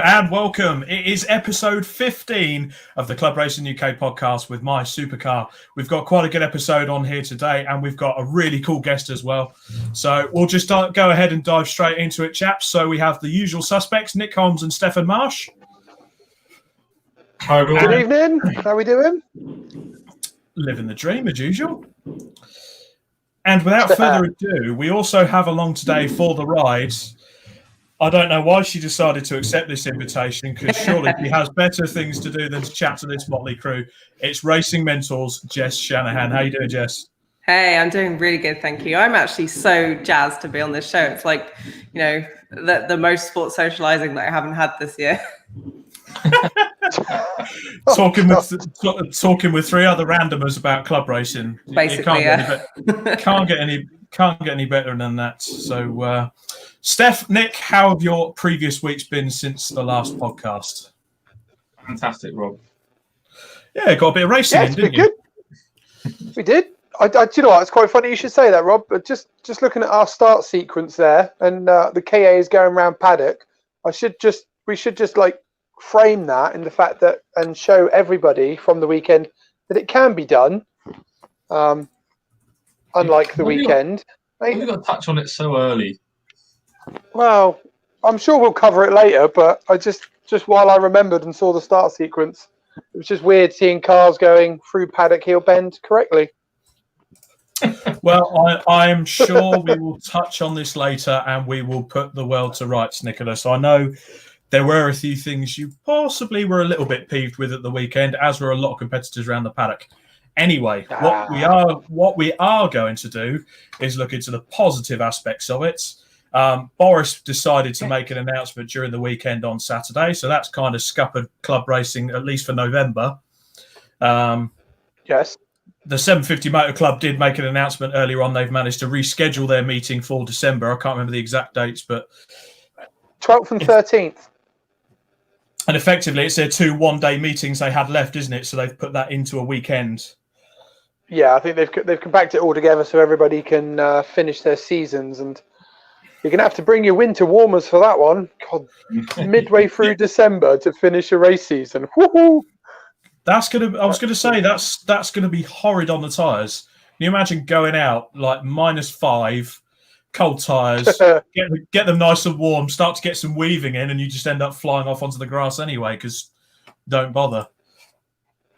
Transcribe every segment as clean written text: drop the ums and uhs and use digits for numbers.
and welcome. It is episode 15 of the Club Racing UK podcast with my supercar. We've got quite a good episode on here today, and we've got a really cool guest as well. So we'll just go ahead and dive straight into it, chaps. So we have the usual suspects, Nick Holmes and Stefan Marsh. Hi, everyone. Good evening. How are we doing? Living the dream, as usual. And without further ado, we also have along today for the ride. I don't know why she decided to accept this invitation, because surely she has better things to do than to chat to this motley crew. It's Racing Mentors, Jess Shanahan. How you doing, Jess? Hey, I'm doing really good, thank you. I'm actually so jazzed to be on this show. It's like, you know, the most sports socializing that I haven't had this year. talking with three other randomers about club racing. Basically, can't get any better than that. So, Steph, Nick, how have your previous weeks been since the last podcast? Fantastic, Rob. Yeah, got a bit of racing in, didn't you? Good. We did. Do you know what? It's quite funny you should say that, Rob. But just looking at our start sequence there, and the KA is going around paddock. We should just like frame that in the fact that and show everybody from the weekend that it can be done. Unlike the weekend. We've got to touch on it so early. Well, I'm sure we'll cover it later, but I just while I remembered and saw the start sequence, it was just weird seeing cars going through paddock heel bend correctly. Well, I'm sure we will touch on this later, and we will put the world to rights, Nicholas. I know there were a few things you possibly were a little bit peeved with at the weekend, as were a lot of competitors around the paddock. Anyway, what we are going to do is look into the positive aspects of it. Boris decided to make an announcement during the weekend on Saturday, so that's kind of scuppered club racing, at least for November. Yes. The 750 Motor Club did make an announcement earlier on. They've managed to reschedule their meeting for December. I can't remember the exact dates, but 12th and 13th. And effectively, it's their 2 one-day meetings they had left, isn't it? So they've put that into a weekend. Yeah, I think they've compacted it all together so everybody can finish their seasons, and you're gonna have to bring your winter warmers for that one. God, midway through December to finish a race season. Woohoo! I was gonna say that's gonna be horrid on the tyres. Can you imagine going out like -5, cold tyres, get them nice and warm, start to get some weaving in, and you just end up flying off onto the grass anyway because don't bother.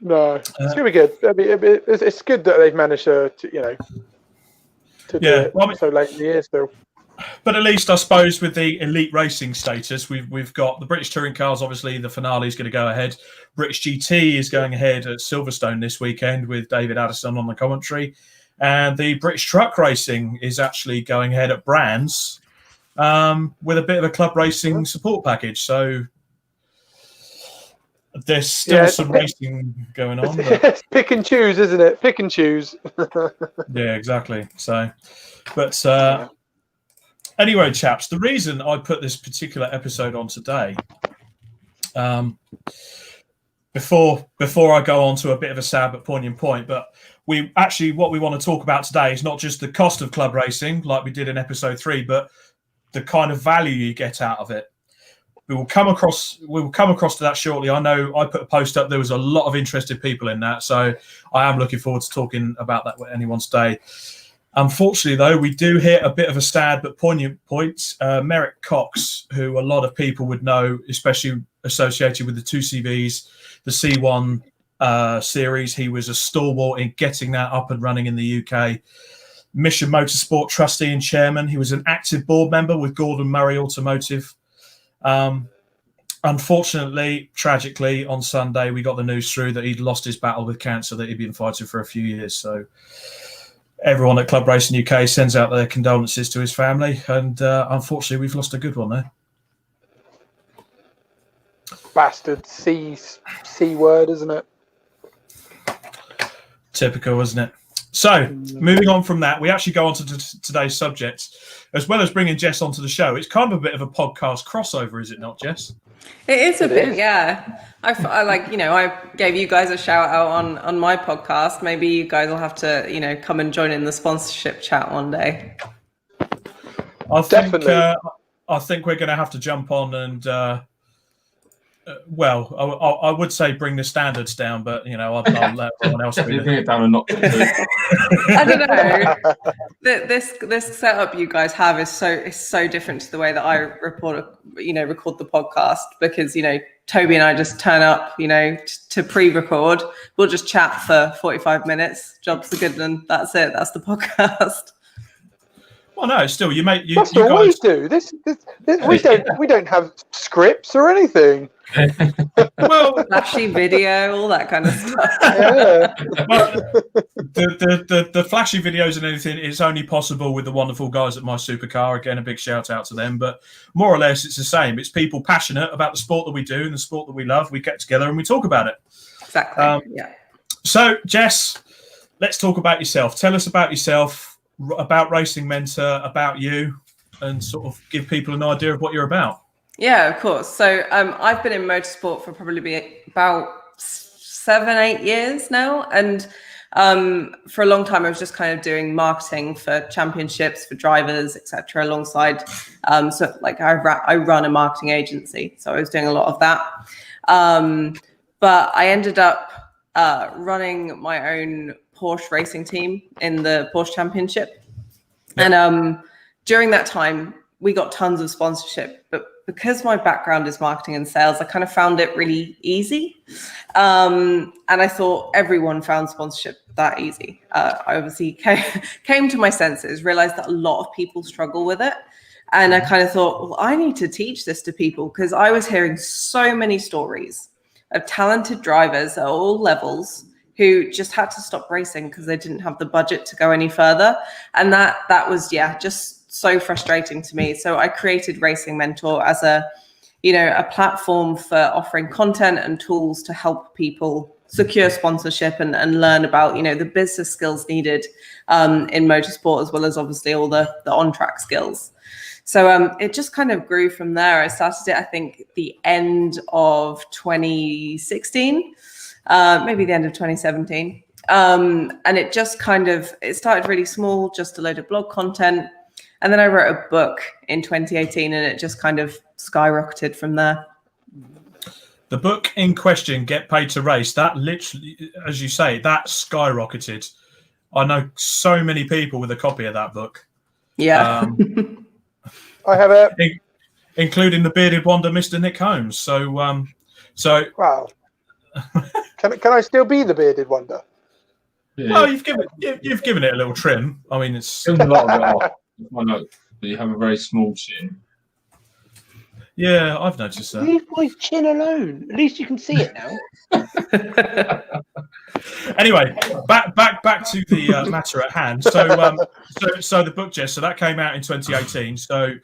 No, it's gonna be good. It's good that they've managed to do it so late in the year still. But at least I suppose with the elite racing status, we've got the British touring cars. Obviously, the finale is going to go ahead. British GT is going ahead at Silverstone this weekend with David Addison on the commentary, and the British truck racing is actually going ahead at Brands with a bit of a club racing support package. So there's still some racing going on. It's pick and choose, isn't it? Pick and choose. Yeah, exactly. So, but anyway, chaps, the reason I put this particular episode on today, before I go on to a bit of a sad but poignant point, but what we want to talk about today is not just the cost of club racing like we did in episode 3, but the kind of value you get out of it. We will come across to that shortly. I know I put a post up. There was a lot of interested people in that, so I am looking forward to talking about that with anyone today. Unfortunately, though, we do hit a bit of a sad but poignant point. Merrick Cox, who a lot of people would know, especially associated with the 2CVs, the C1 series. He was a stalwart in getting that up and running in the UK. Mission Motorsport trustee and chairman. He was an active board member with Gordon Murray Automotive. Unfortunately, tragically, on Sunday, we got the news through that he'd lost his battle with cancer that he'd been fighting for a few years. So everyone at Club Racing UK sends out their condolences to his family. And unfortunately, we've lost a good one there. Bastard C word, isn't it? Typical, isn't it? So, moving on from that, we actually go on to today's subject. As well as bringing Jess onto the show, it's kind of a bit of a podcast crossover, is it not, Jess? It is a bit, yeah. I like, I gave you guys a shout out on my podcast. Maybe you guys will have to, come and join in the sponsorship chat one day. I think we're going to have to jump on and Well, I would say bring the standards down, but I'll let everyone else Definitely bring bring it down a notch or two. I don't know. This setup you guys have is so different to the way that I record the podcast, because Toby and I just turn up to pre-record. We'll just chat for 45 minutes. Jobs are good, and that's it. That's the podcast. Well, no, still you That's you all guys. we do. This we don't have scripts or anything. Well, Flashy video, all that kind of stuff. Yeah. well, the flashy videos and anything is only possible with the wonderful guys at My Supercar. Again, a big shout out to them. But more or less, it's the same. It's people passionate about the sport that we do and the sport that we love. We get together and we talk about it. Exactly. Yeah. So, Jess, let's talk about yourself. Tell us about yourself, about Racing Mentor, about you, and sort of give people an idea of what you're about. Yeah, of course. So I've been in motorsport for probably about 7-8 years now. And for a long time, I was just kind of doing marketing for championships, for drivers, etc. alongside. So like I run a marketing agency. So I was doing a lot of that. But I ended up running my own Porsche racing team in the Porsche Championship. Yep. And during that time, we got tons of sponsorship, but because my background is marketing and sales, I kind of found it really easy. And I thought everyone found sponsorship that easy. I obviously came to my senses, realized that a lot of people struggle with it. And I kind of thought, well, I need to teach this to people, because I was hearing so many stories of talented drivers at all levels who just had to stop racing because they didn't have the budget to go any further. And that was, just so frustrating to me. So I created Racing Mentor as a platform for offering content and tools to help people secure sponsorship and learn about, the business skills needed in motorsport, as well as obviously all the on-track skills. So it just kind of grew from there. I started it, I think, the end of 2016, maybe the end of 2017. And it just it started really small, just a load of blog content. And then I wrote a book in 2018, and it just kind of skyrocketed from there. The book in question, Get Paid to Race, that literally, as you say, that skyrocketed. I know so many people with a copy of that book. Yeah. I have it. Including the bearded wonder, Mr. Nick Holmes. So Wow. Can I still be the bearded wonder? Yeah. Well, you've given it a little trim. I mean, it's Trimmed a lot of it off. I know, but you have a very small chin. Yeah, I've noticed that. Leave my chin alone. At least you can see it now. Anyway, back to the matter at hand. So the book, Jess. So that came out in 2018. So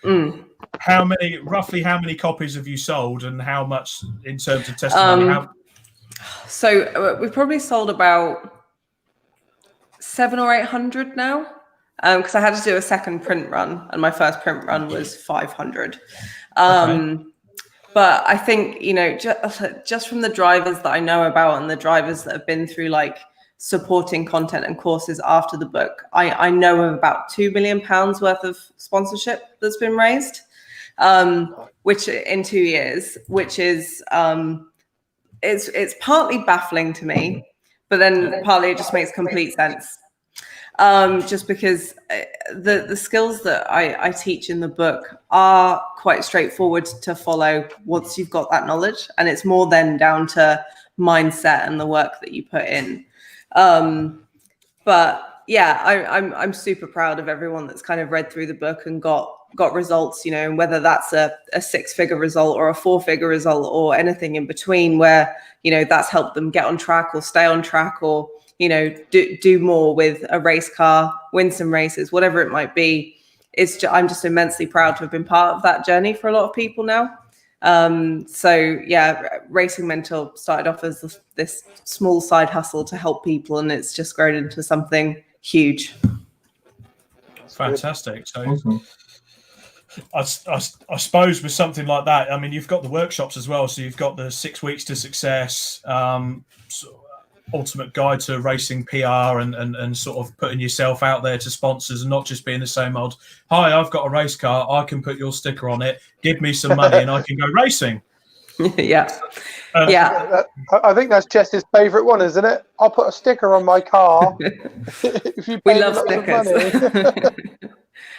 roughly how many copies have you sold, and how much in terms of testimony? So we've probably sold about 700 or 800 now. Because I had to do a second print run, and my first print run was 500. Okay. But I think, just from the drivers that I know about and the drivers that have been through like supporting content and courses after the book, I know of about £2 million worth of sponsorship that's been raised, which in 2 years, which is it's partly baffling to me, but then partly it just makes complete sense. Just because the skills that I teach in the book are quite straightforward to follow once you've got that knowledge, and it's more then down to mindset and the work that you put in. But yeah, I'm super proud of everyone that's kind of read through the book and got results, and whether that's a 6-figure result or a 4-figure result or anything in between, where that's helped them get on track or stay on track, or do more with a race car, win some races, whatever it might be. I'm just immensely proud to have been part of that journey for a lot of people now. So yeah, Racing Mentor started off as this small side hustle to help people, and it's just grown into something huge. Fantastic. So awesome. I suppose with something like that, I mean, you've got the workshops as well. So you've got the 6 weeks to success, ultimate guide to racing PR, and sort of putting yourself out there to sponsors, and not just being the same old, hi, I've got a race car, I can put your sticker on it, give me some money and I can go racing. Yeah. I think that's Jess's favourite one, isn't it? I'll put a sticker on my car if you We pay love lots stickers. of money.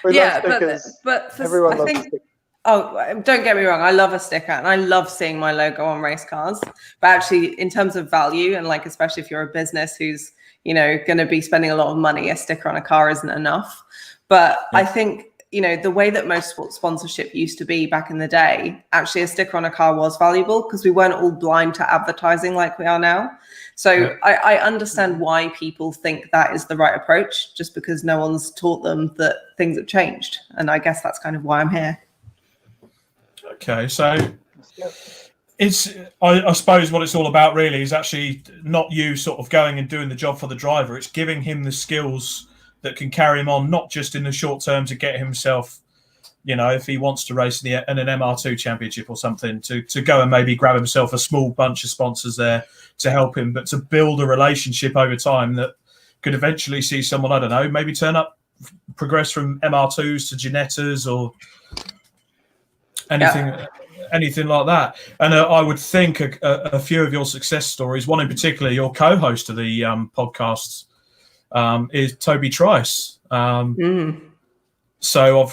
We love stickers. but for, Everyone I loves think, stickers. oh, don't get me wrong, I love a sticker and I love seeing my logo on race cars. But actually, in terms of value, and like especially if you're a business who's going to be spending a lot of money, a sticker on a car isn't enough. But I think the way that most sports sponsorship used to be back in the day, actually a sticker on a car was valuable because we weren't all blind to advertising like we are now. So I understand why people think that is the right approach, just because no one's taught them that things have changed. And I guess that's kind of why I'm here. Okay, so I suppose what it's all about really is actually not you sort of going and doing the job for the driver. It's giving him the skills that can carry him on, not just in the short term to get himself, if he wants to race in an MR2 championship or something, to go and maybe grab himself a small bunch of sponsors there to help him, but to build a relationship over time that could eventually see someone, I don't know, maybe progress from MR2s to Ginettas or anything like that. And I would think a few of your success stories, one in particular, your co-host of the podcasts, is Toby Trice. So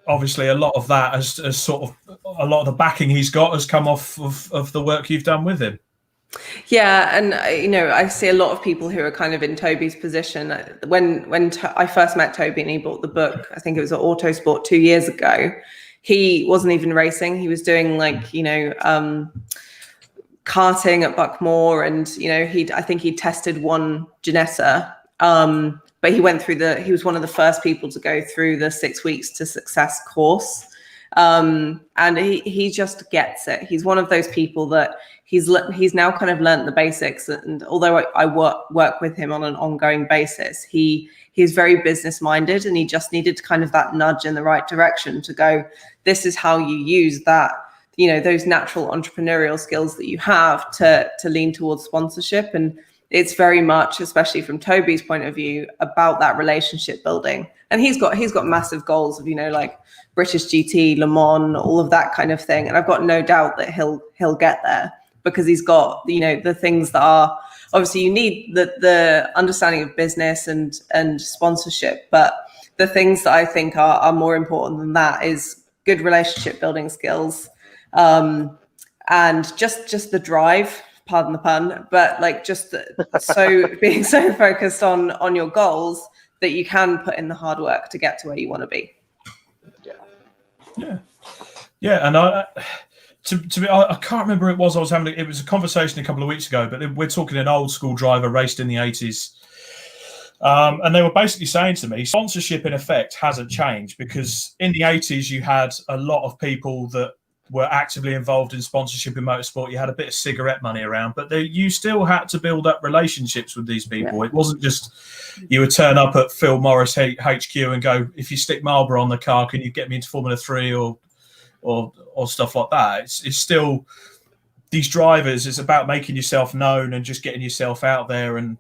obviously a lot of that has sort of a lot of the backing he's got has come off of the work you've done with him. Yeah, and I see a lot of people who are kind of in Toby's position. When I first met Toby and he bought the book, I think it was at Autosport 2 years ago, he wasn't even racing. He was doing karting at Buckmore, and I think he tested one Ginetta, but he was one of the first people to go through the 6 weeks to success course, and he just gets it. He's one of those people that he's now kind of learned the basics, and although I work with him on an ongoing basis, he's very business minded, and he just needed kind of that nudge in the right direction to go, this is how you use that, those natural entrepreneurial skills that you have to lean towards sponsorship. And it's very much, especially from Toby's point of view, about that relationship building. And he's got massive goals of, like British GT, Le Mans, all of that kind of thing. And I've got no doubt that he'll get there, because he's got, the things that are, obviously you need the understanding of business and sponsorship, but the things that I think are more important than that is good relationship building skills, and just the drive, pardon the pun, but being so focused on your goals that you can put in the hard work to get to where you want to be. Yeah. And I can't remember it was a conversation a couple of weeks ago, but we're talking an old school driver raced in the 80s. And they were basically saying to me, sponsorship in effect hasn't changed, because in the 80s you had a lot of people that were actively involved in sponsorship in motorsport. You had a bit of cigarette money around, but you still had to build up relationships with these people. It wasn't just you would turn up at Phil Morris HQ and go, if you stick Marlboro on the car, can you get me into Formula 3 or stuff like that. It's still these drivers. It's about making yourself known and just getting yourself out there and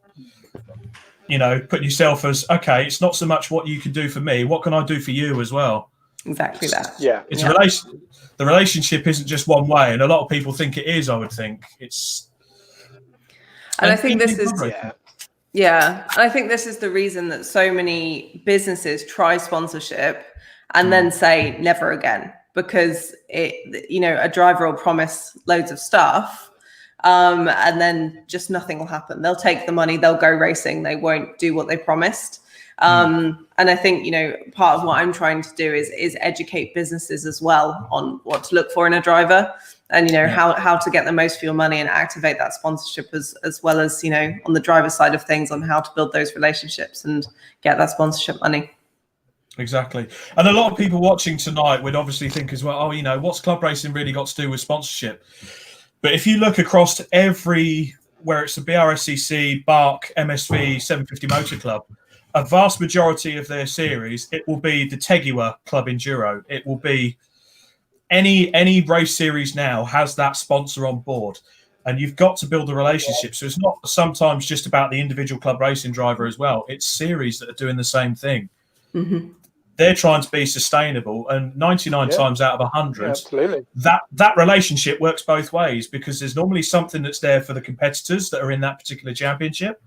putting yourself as, okay, it's not so much what you can do for me, what can I do for you as well. Exactly that. It's a relation. The relationship isn't just one way, and a lot of people think it is. I would think it's. And I think this is I think this is the reason that so many businesses try sponsorship and then say never again, because a driver will promise loads of stuff, and then just nothing will happen. They'll take the money, they'll go racing, they won't do what they promised. And I think, part of what I'm trying to do is educate businesses as well on what to look for in a driver, and, how to get the most for your money and activate that sponsorship as well as, on the driver side of things, on how to build those relationships and get that sponsorship money. Exactly. And a lot of people watching tonight would obviously think as well, what's club racing really got to do with sponsorship? But if you look across to where it's the BRSCC, BARC, MSV, 750 Motor Club, a vast majority of their series, it will be the Teguiwa Club Enduro. It will be any race series now has that sponsor on board. And you've got to build a relationship. So it's not sometimes just about the individual club racing driver as well. It's series that are doing the same thing. Mm-hmm. they're trying to be sustainable, and 99 times out of 100, absolutely, that relationship works both ways, because there's normally something that's there for the competitors that are in that particular championship.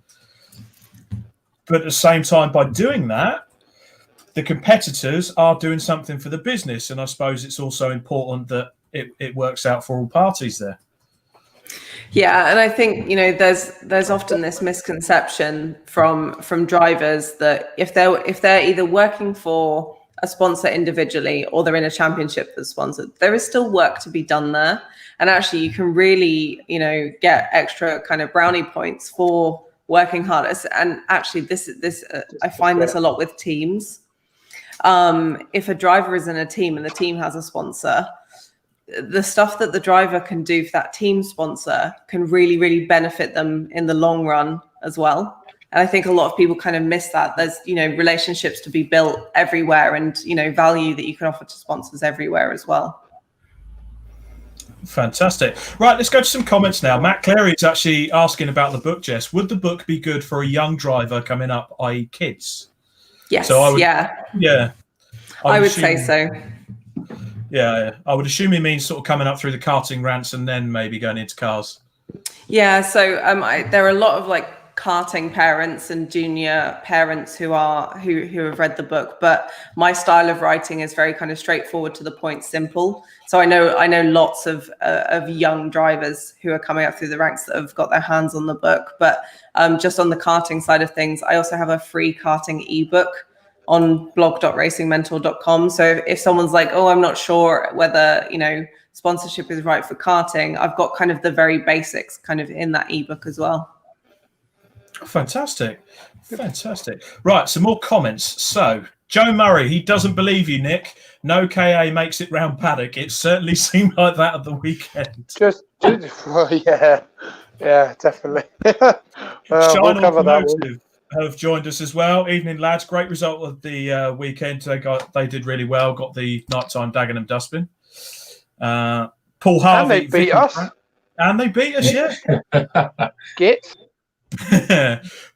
But at the same time, by doing that, the competitors are doing something for the business, and I suppose it's also important that it works out for all parties there. Yeah, and I think there's often this misconception from drivers that if they're either working for a sponsor individually or they're in a championship that's sponsored, there is still work to be done there, and actually you can really get extra kind of brownie points for working hard. And actually, this I find this a lot with teams. If a driver is in a team and the team has a sponsor, the stuff that the driver can do for that team sponsor can really, really benefit them in the long run as well. And I think a lot of people kind of miss that. There's, relationships to be built everywhere, and, value that you can offer to sponsors everywhere as well. Fantastic. Right, let's go to some comments now. Matt Clary is actually asking about the book, Jess. Would the book be good for a young driver coming up, i.e. kids? Yes, so I would say so. Yeah, I would assume he means sort of coming up through the karting ranks and then maybe going into cars. Yeah, so there are a lot of karting parents and junior parents who have read the book, but my style of writing is very kind of straightforward, to the point, simple. So I know lots of young drivers who are coming up through the ranks that have got their hands on the book. But just on the karting side of things, I also have a free karting ebook on blog.racingmentor.com. So if someone's like, oh, I'm not sure whether, sponsorship is right for karting, I've got kind of the very basics kind of in that ebook as well. Fantastic. Right, some more comments. So Joe Murray, he doesn't believe you, Nick. No KA makes it round paddock. It certainly seemed like that at the weekend. Yeah, definitely. We'll cover that one. Have joined us as well. Evening, lads. Great result of the weekend. They did really well. Got the nighttime Dagenham dustbin. Paul Harvey. And they beat us. Yeah. Git.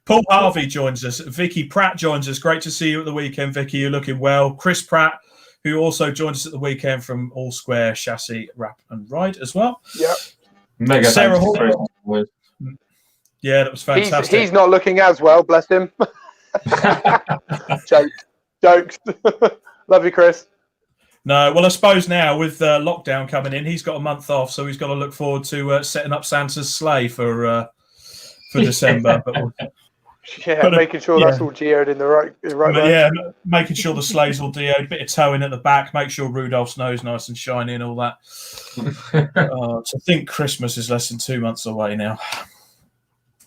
Paul Harvey joins us. Vicky Pratt joins us. Great to see you at the weekend, Vicky. You're looking well. Chris Pratt, who also joined us at the weekend from All Square Chassis Wrap and Ride as well. Yeah. Mega Sarah thanks. Hall. Yeah, that was fantastic. He's not looking as well, bless him. Jokes. Love you, Chris. No, well, I suppose now with lockdown coming in, he's got a month off, so he's got to look forward to setting up Santa's sleigh for December. Making sure that's all geoed in the right way. Yeah, making sure the sleigh's all geoed, bit of towing at the back, make sure Rudolph's nose nice and shiny and all that. To think Christmas is less than 2 months away now.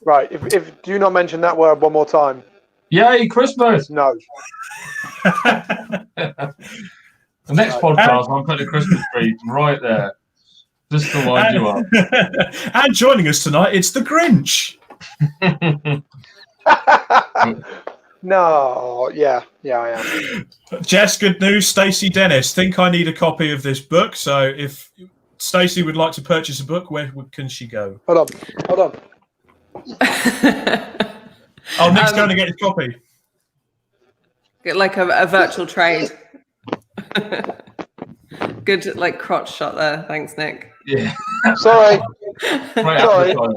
Right, if do not mention that word one more time. Yay, Christmas! No. The next podcast, I'm putting a Christmas tree right there, just to wind you up. And joining us tonight, it's the Grinch. No, yeah, I am. Jess, good news. Stacey Dennis, think I need a copy of this book. So if Stacey would like to purchase a book, where can she go? Hold on. Oh, Nick's going to get his copy. Get like a virtual trade. Good crotch shot there. Thanks, Nick. Yeah. Sorry.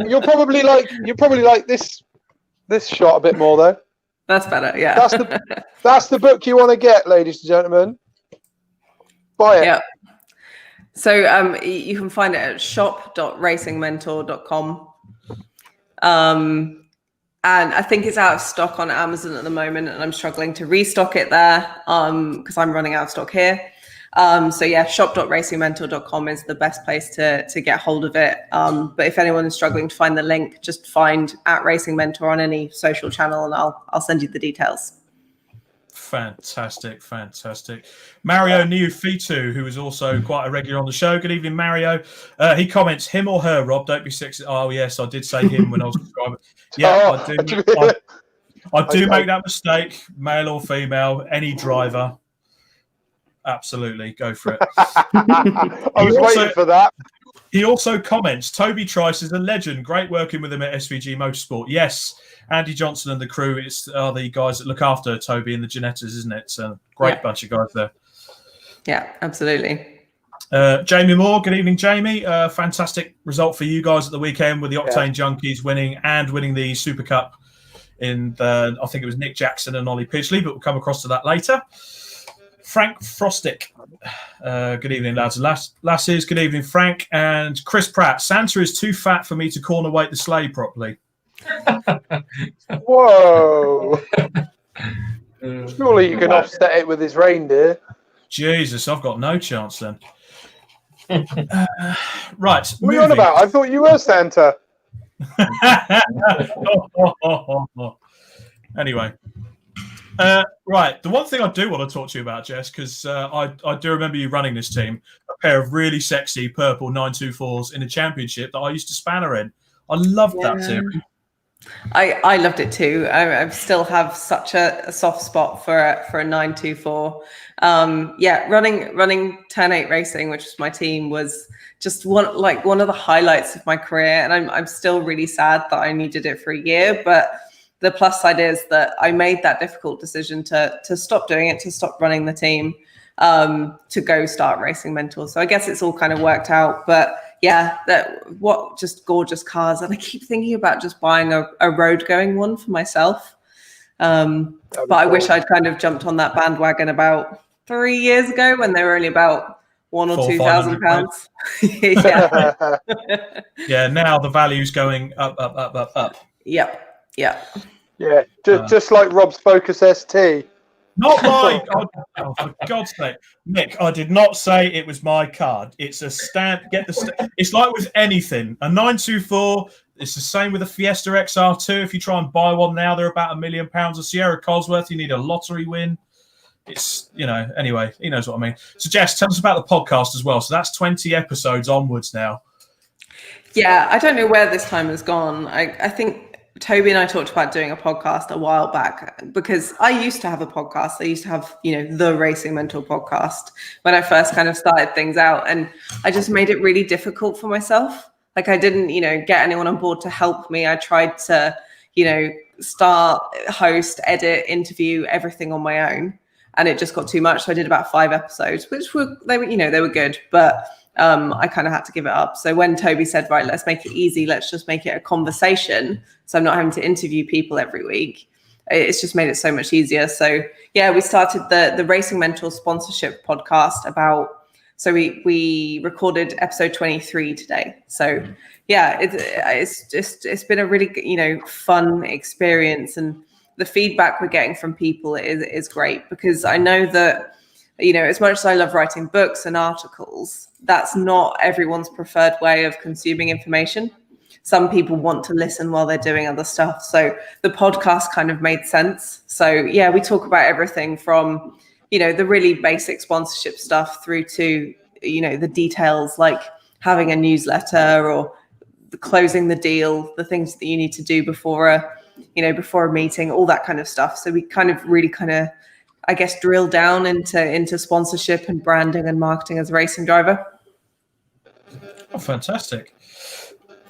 You'll probably like this shot a bit more though. That's better. Yeah. That's the book you want to get, ladies and gentlemen. Buy it. Yeah. So you can find it at shop.racingmentor.com. And I think it's out of stock on Amazon at the moment, and I'm struggling to restock it there because I'm running out of stock here. So yeah, shop.racingmentor.com is the best place to get hold of it. But if anyone is struggling to find the link, just find @RacingMentor on any social channel, and I'll send you the details. Fantastic. Mario Neofitu, who is also quite a regular on the show. Good evening, Mario. He comments, him or her, Rob, don't be sexist. Oh, yes, I did say him when I was describing. Yeah, I do make that mistake, male or female, any driver. Absolutely, go for it. I was waiting for that. He also comments, Toby Trice is a legend. Great working with him at SVG Motorsport. Yes, Andy Johnson and the crew are the guys that look after Toby and the Ginettas, isn't it? So great bunch of guys there. Yeah, absolutely. Jamie Moore, good evening, Jamie. Fantastic result for you guys at the weekend with the Octane Junkies winning the Super Cup in I think it was Nick Jackson and Ollie Pidgley, but we'll come across to that later. Frank Frostick, good evening, lads and lasses. Good evening, Frank. And Chris Pratt, Santa is too fat for me to corner weight the sleigh properly. Whoa. Surely you can offset it with his reindeer. Jesus, I've got no chance then. Right. What are you on about? I thought you were Santa. Anyway. Right. The one thing I do want to talk to you about, Jess, because I do remember you running this team, a pair of really sexy purple 924s in a championship that I used to spanner in. I loved that team. I loved it too. I still have such a soft spot for a 924. Running Turn 8 Racing, which was my team, was just one of the highlights of my career, and I'm still really sad that I only did it for a year. But the plus side is that I made that difficult decision to stop doing it, to stop running the team, to go start Racing Mentor. So I guess it's all kind of worked out. But yeah, just gorgeous cars. And I keep thinking about just buying a road going one for myself. But I wish I'd kind of jumped on that bandwagon about 3 years ago when they were only about £1,000 or £2,000. Yeah. Yeah, now the value's going up. Yep. Yeah. Yeah. Just like Rob's Focus ST. Not my God, for God's sake, Nick! I did not say it was my card. It's a stand. It's like with anything. A 924. It's the same with a Fiesta XR2. If you try and buy one now, they're about £1 million. A Sierra Cosworth, you need a lottery win. It's anyway. He knows what I mean. So, Jess, tell us about the podcast as well. So that's 20 episodes onwards now. Yeah, I don't know where this time has gone. I think Toby and I talked about doing a podcast a while back, because I used to have a podcast. I used to have, the Racing Mentor podcast when I first kind of started things out. And I just made it really difficult for myself. Like, I didn't, get anyone on board to help me. I tried to, start, host, edit, interview, everything on my own. And it just got too much. So I did about 5 episodes, which they were good. But I kind of had to give it up. So when Toby said, right, let's make it easy, let's just make it a conversation, so I'm not having to interview people every week, it's just made it so much easier. So yeah, we started the Racing Mentor sponsorship podcast we recorded episode 23 today. So yeah, it's been a really fun experience, and the feedback we're getting from people is great, because I know that as much as I love writing books and articles, that's not everyone's preferred way of consuming information. Some people want to listen while they're doing other stuff. So the podcast kind of made sense. So yeah, we talk about everything from, the really basic sponsorship stuff through to, the details like having a newsletter or closing the deal, the things that you need to do before a meeting, all that kind of stuff. So we kind of really I guess drill down into sponsorship and branding and marketing as a racing driver. Oh, fantastic.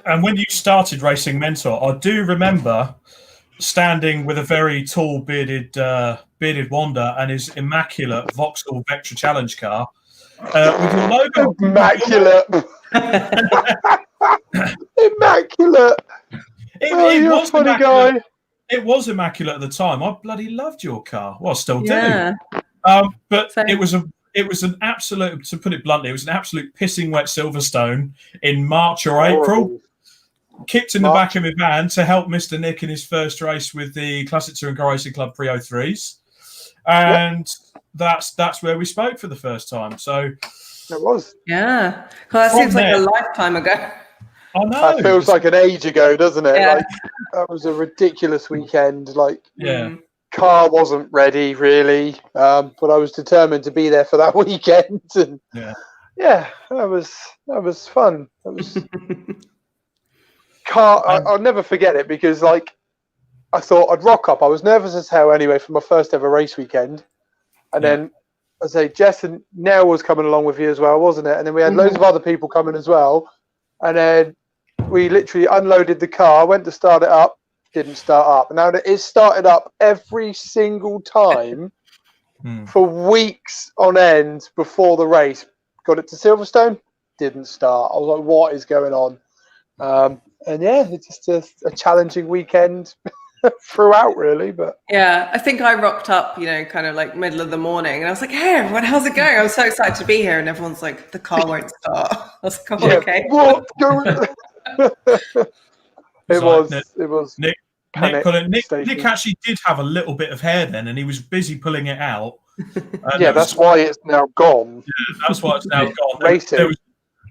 And when you started Racing Mentor, I do remember standing with a very tall bearded Wanda and his immaculate Vauxhall Vectra Challenge car with your logo. Immaculate. Immaculate. You're a funny guy. It was immaculate at the time. I bloody loved your car. Well, I still do. Yeah. But it was an absolute, to put it bluntly, it was an absolute pissing wet Silverstone in March or April. Kicked in the back of my van to help Mr. Nick in his first race with the Classic Touring Car Racing Club 303s. And that's where we spoke for the first time. So it was. Yeah. Well, that seems like a lifetime ago. I know. That feels like an age ago, doesn't it? Yeah. Like, that was a ridiculous weekend. Like, yeah. Car wasn't ready really, but I was determined to be there for that weekend. And yeah, that was fun. That was car. I'll never forget it, because like I thought I'd rock up. I was nervous as hell anyway for my first ever race weekend, and then I say Jess and Nell was coming along with you as well, wasn't it? And then we had loads of other people coming as well. And then we literally unloaded the car, went to start it up, didn't start up. Now it started up every single time for weeks on end before the race. Got it to Silverstone, didn't start. I was like, what is going on? And yeah, it's just a challenging weekend throughout, really. But yeah, I think I rocked up, kind of like middle of the morning, and I was like, "Hey, everyone, how's it going?" I was so excited to be here, and everyone's like, "The car won't start." I was like, "Oh, okay." What's going? It was. Nick actually did have a little bit of hair then, and he was busy pulling it out. Yeah, that's why it's now gone. Yeah, that's why it's now gone.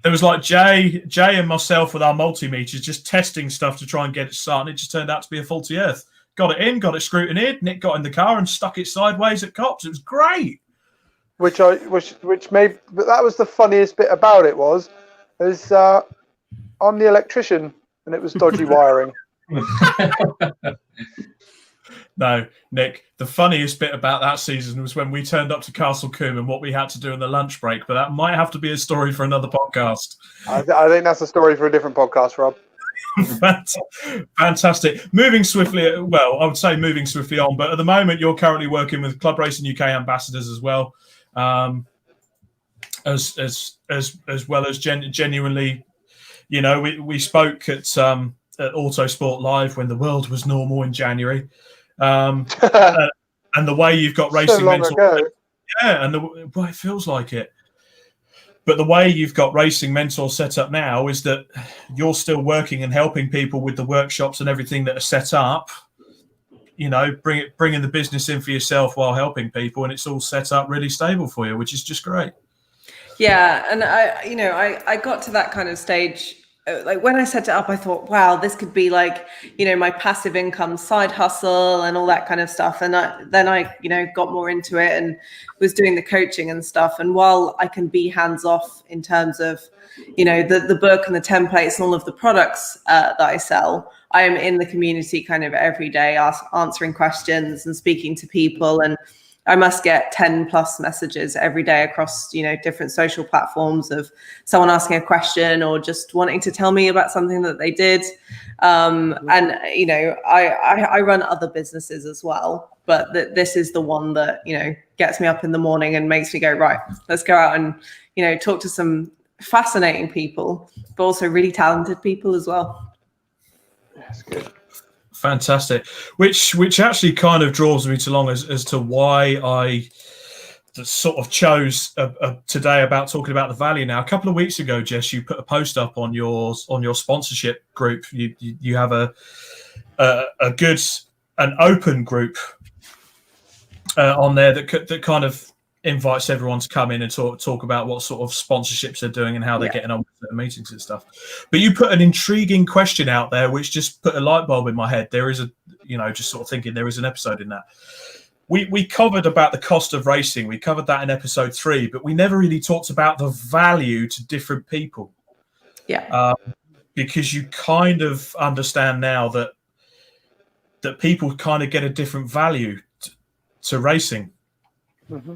There was like Jay and myself with our multimeters just testing stuff to try and get it started. It just turned out to be a faulty earth. Got it in, got it scrutineered. Nick got in the car and stuck it sideways at Cops. It was great. Which made, but that was the funniest bit about it was I'm the electrician and it was dodgy wiring. No, Nick, the funniest bit about that season was when we turned up to Castle Combe and what we had to do in the lunch break, but that might have to be a story for another podcast. I think that's a story for a different podcast, Rob. Fantastic. Moving swiftly, well, I would say moving swiftly on, but at the moment you're currently working with Club Racing UK ambassadors as well, as well as genuinely, we spoke at Autosport Live when the world was normal in January. And the way you've got racing mentor, it feels like it. But the way you've got racing mentor set up now is that you're still working and helping people with the workshops and everything that are set up. Bringing the business in for yourself while helping people, and it's all set up really stable for you, which is just great. Yeah, and I got to that kind of stage. Like when I set it up, I thought, wow, this could be like, my passive income side hustle and all that kind of stuff. And then I got more into it and was doing the coaching and stuff. And while I can be hands off in terms of, the book and the templates and all of the products that I sell, I am in the community kind of every day, answering questions and speaking to people. And I must get 10 plus messages every day across, different social platforms of someone asking a question or just wanting to tell me about something that they did. And, I run other businesses as well, but this is the one that, gets me up in the morning and makes me go, right, let's go out and, talk to some fascinating people, but also really talented people as well. That's good. Fantastic. Which actually kind of draws me along as to why I sort of chose today about talking about the value. Now, a couple of weeks ago, Jess, you put a post up on your sponsorship group. You have a good an open group on there that kind of invites everyone to come in and talk about what sort of sponsorships they're doing and how they're getting on with the meetings and stuff. But you put an intriguing question out there, which just put a light bulb in my head. There is just sort of thinking there is an episode in that. We covered about the cost of racing. We covered that in episode 3, but we never really talked about the value to different people. Yeah. Because you kind of understand now that people kind of get a different value to racing. Mm-hmm.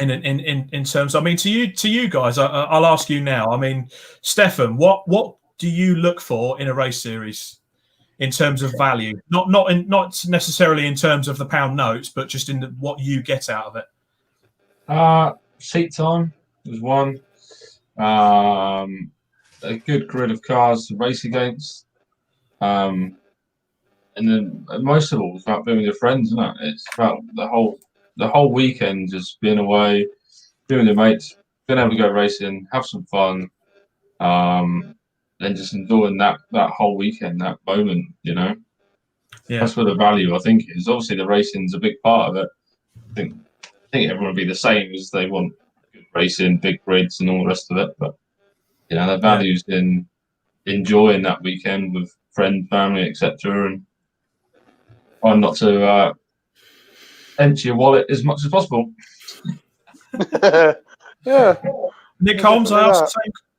In terms, I mean, to you guys, I'll ask you now. I mean, Stefan, what do you look for in a race series in terms of value? Not necessarily in terms of the pound notes, but just in what you get out of it. Seat time was one. A good grid of cars to race against. And then most of all, it's about being with your friends, isn't it? It's about the whole weekend, just being away, being with your mates, being able to go racing, have some fun, and just enjoying that whole weekend, that moment, Yeah. That's where the value, I think, is. Obviously, the racing's a big part of it. I think everyone would be the same as they want good racing, big grids, and all the rest of it. But the value's in enjoying that weekend with friends, family, etc., and trying not to empty your wallet as much as possible. Yeah. Nick Holmes, I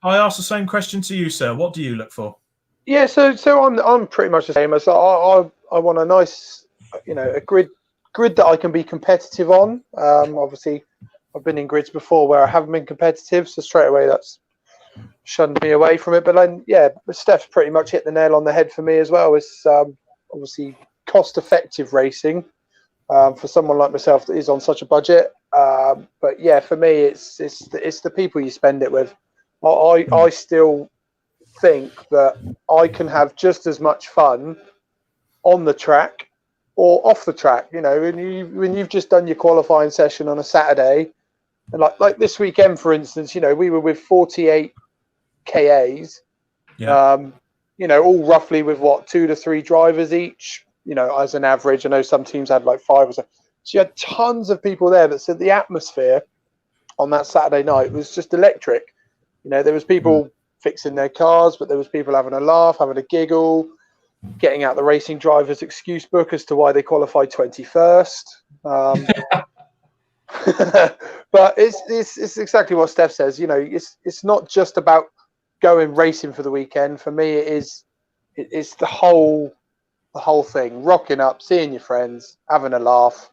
asked the same question to you, sir. What do you look for? Yeah, so I'm pretty much the same. As I want a nice, a grid that I can be competitive on. Obviously, I've been in grids before where I haven't been competitive, so straight away that's shunned me away from it. But then, yeah, Steph's pretty much hit the nail on the head for me as well. It's obviously cost-effective racing for someone like myself that is on such a budget. But yeah, for me, it's the people you spend it with. I still think that I can have just as much fun on the track or off the track. You know, when you've just done your qualifying session on a Saturday, and like this weekend, for instance, you know, we were with 48 KAs. Yeah. You know, all roughly with 2 to 3 drivers each. You know, as an average. I know some teams had like 5 or so. So you had tons of people there that said the atmosphere on that Saturday night was just electric. You know, there was people fixing their cars, but there was people having a laugh, having a giggle, getting out the racing drivers' excuse book as to why they qualified 21st. But it's exactly what Steph says. You know, it's not just about going racing for the weekend. For me, it's the whole thing. Rocking up, seeing your friends, having a laugh,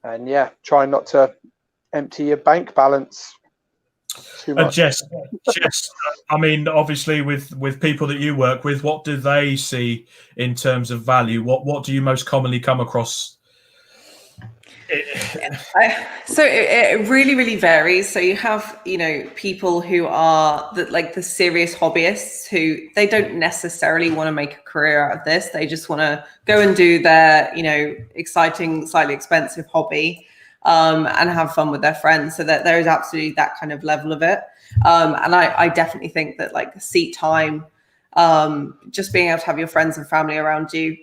and yeah, trying not to empty your bank balance too much. Jess, I mean, obviously, with people that you work with, what do they see in terms of value? What do you most commonly come across? So it really, really varies. So you have, you know, people who are the serious hobbyists who they don't necessarily want to make a career out of this. They just want to go and do their, you know, exciting, slightly expensive hobby and have fun with their friends. So that there is absolutely that kind of level of it. And I definitely think that like seat time, just being able to have your friends and family around you,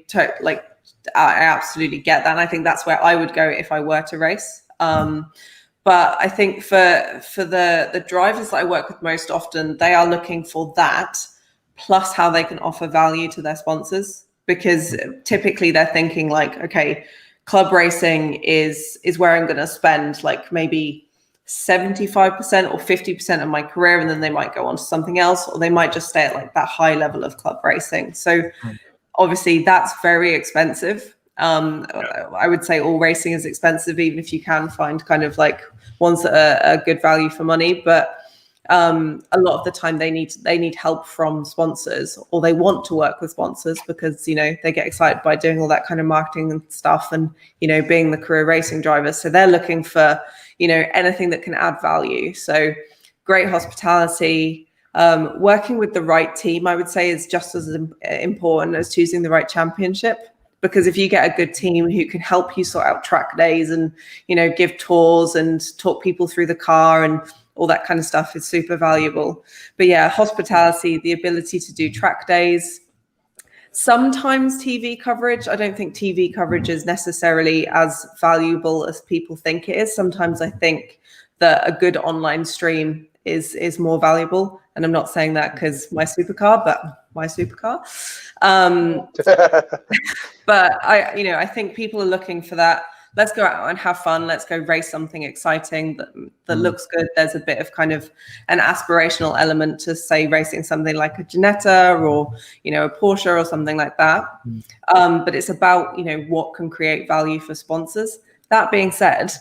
I absolutely get that. And I think that's where I would go if I were to race. But I think for the drivers that I work with most often, they are looking for that plus how they can offer value to their sponsors, because typically they're thinking like, okay, club racing is where I'm going to spend like maybe 75% or 50% of my career. And then they might go on to something else, or they might just stay at like that high level of club racing. So obviously, that's very expensive. I would say all racing is expensive, even if you can find kind of like ones that are good value for money. But a lot of the time, they need help from sponsors, or they want to work with sponsors because, you know, they get excited by doing all that kind of marketing and stuff, and, you know, being the career racing drivers. So they're looking for, you know, anything that can add value. So great hospitality. Working with the right team, I would say, is just as important as choosing the right championship, because if you get a good team who can help you sort out track days and, you know, give tours and talk people through the car and all that kind of stuff, is super valuable. But yeah, hospitality, the ability to do track days, sometimes TV coverage. I don't think TV coverage is necessarily as valuable as people think it is. Sometimes I think that a good online stream is more valuable. And I'm not saying that because my supercar. But I think people are looking for that. Let's go out and have fun. Let's go race something exciting that looks good. There's a bit of kind of an aspirational element to, say, racing something like a Ginetta or, you know, a Porsche or something like that. But it's about, you know, what can create value for sponsors. That being said,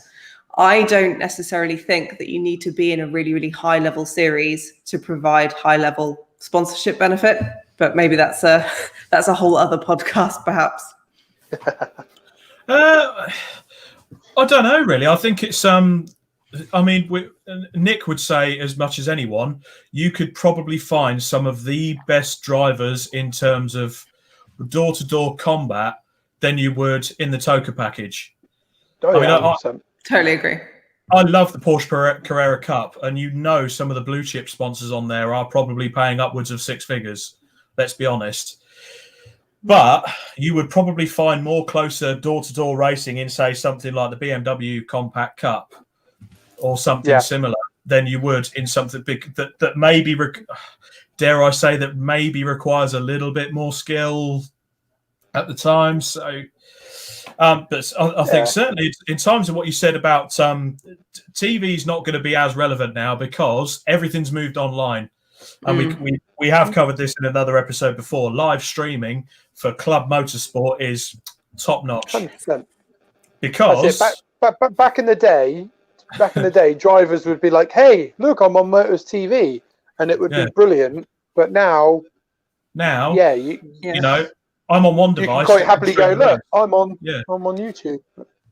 I don't necessarily think that you need to be in a really, really high level series to provide high level sponsorship benefit, but maybe that's a whole other podcast, perhaps. I don't know, really. I think it's I mean, Nick would say as much as anyone, you could probably find some of the best drivers in terms of door-to-door combat than you would in the TOCA package. Oh, yeah, I mean, totally agree. I love the Porsche Carrera Cup, and you know some of the blue chip sponsors on there are probably paying upwards of 6 figures. Let's be honest. But you would probably find more closer door-to-door racing in, say, something like the BMW Compact Cup or something similar than you would in something big that maybe, dare I say, that maybe requires a little bit more skill at the time. So, but I think certainly in terms of what you said about TV is not going to be as relevant now because everything's moved online. And we have covered this in another episode before. Live streaming for club motorsport is top notch. 100%. Because back in the day, drivers would be like, "Hey, look, I'm on Motors TV," and it would be brilliant. But now, yeah, you know, I'm on one you device. can quite happily go, look, I'm on YouTube.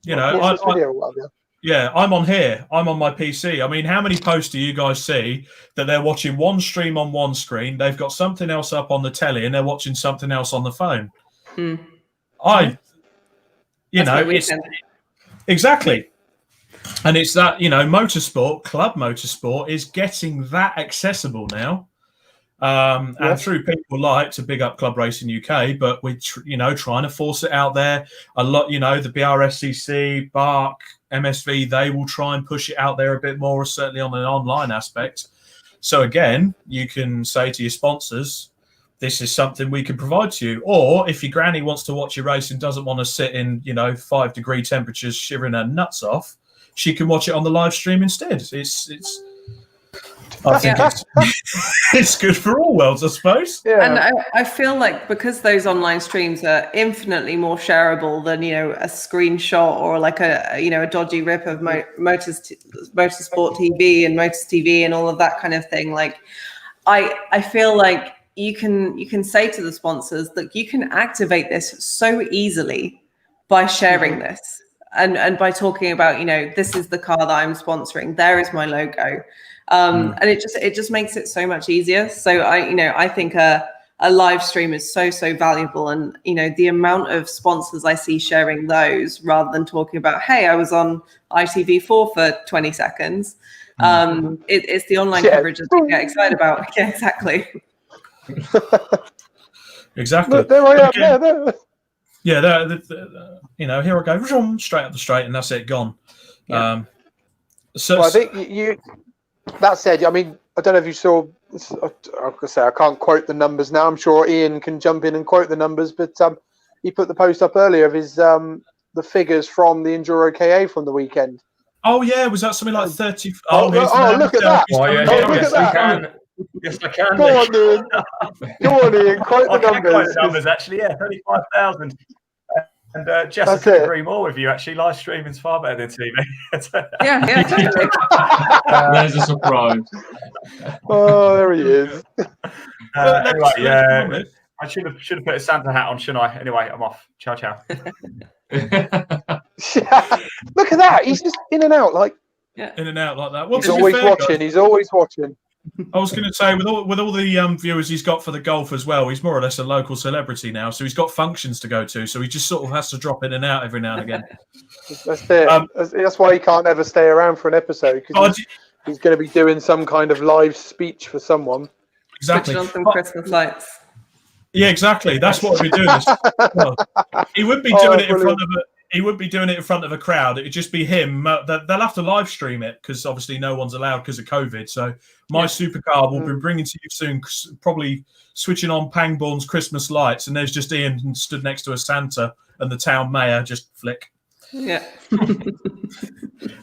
You know, watch this video or whatever. Yeah, I'm on here. I'm on my PC. I mean, how many posts do you guys see that they're watching one stream on one screen, they've got something else up on the telly, and they're watching something else on the phone? Mm. It's exactly. And it's that, motorsport, club motorsport is getting that accessible now. And through people like to big up Club Racing UK, but we're, trying to force it out there a lot. The BRSCC, BARC, MSV, they will try and push it out there a bit more, certainly on an online aspect. So again, you can say to your sponsors, this is something we can provide to you. Or if your granny wants to watch your race and doesn't want to sit in, 5-degree temperatures shivering her nuts off, she can watch it on the live stream instead. I think it's good for all worlds, I suppose. Yeah. And I feel like because those online streams are infinitely more shareable than a screenshot or like a dodgy rip of Motorsport TV and Motors TV and all of that kind of thing. Like I feel like you can say to the sponsors that you can activate this so easily by sharing this and by talking about this is the car that I'm sponsoring, there is my logo. And it just makes it so much easier. So I think a live stream is so valuable, and the amount of sponsors I see sharing those rather than talking about, hey, I was on ITV4 for 20 seconds. It's the online coverage that they get excited about. Yeah, exactly. Exactly. Look, there I am. There. Yeah, here I go, straight up the straight, and that's it, gone. Yeah. I think you. That said, I mean, I don't know if you saw. I can't quote the numbers now. I'm sure Ian can jump in and quote the numbers, but he put the post up earlier of his the figures from the EnduroKA from the weekend. Oh yeah, was that something like 30? Look at that! Yes, I can. Yes, I can. Go on, Ian. Go on, Ian. Quote the numbers. Quote the numbers, actually. Yeah, 35,000. And Jess, I couldn't agree more with you. Actually, live streaming is far better than TV. yeah, totally. There's a surprise. Oh, there he is. Anyway, I should have put a Santa hat on, shouldn't I? Anyway, I'm off. Ciao. Look at that. He's just in and out like that. Well, he's always watching. He's always watching. I was going to say, with all the viewers he's got for the golf as well, he's more or less a local celebrity now. So he's got functions to go to. So he just sort of has to drop in and out every now and again. That's it. That's why he can't ever stay around for an episode, because he's going to be doing some kind of live speech for someone. Exactly. Switching on some Christmas lights. Yeah, exactly. That's what we're doing. Well, he would be doing it in front of a. He would be doing it in front of a crowd. It would just be him. They'll have to live stream it because obviously no one's allowed because of COVID. So my supercar will be bringing to you soon, probably switching on Pangborn's Christmas lights, and there's just Ian stood next to a Santa and the town mayor just flick. Yeah.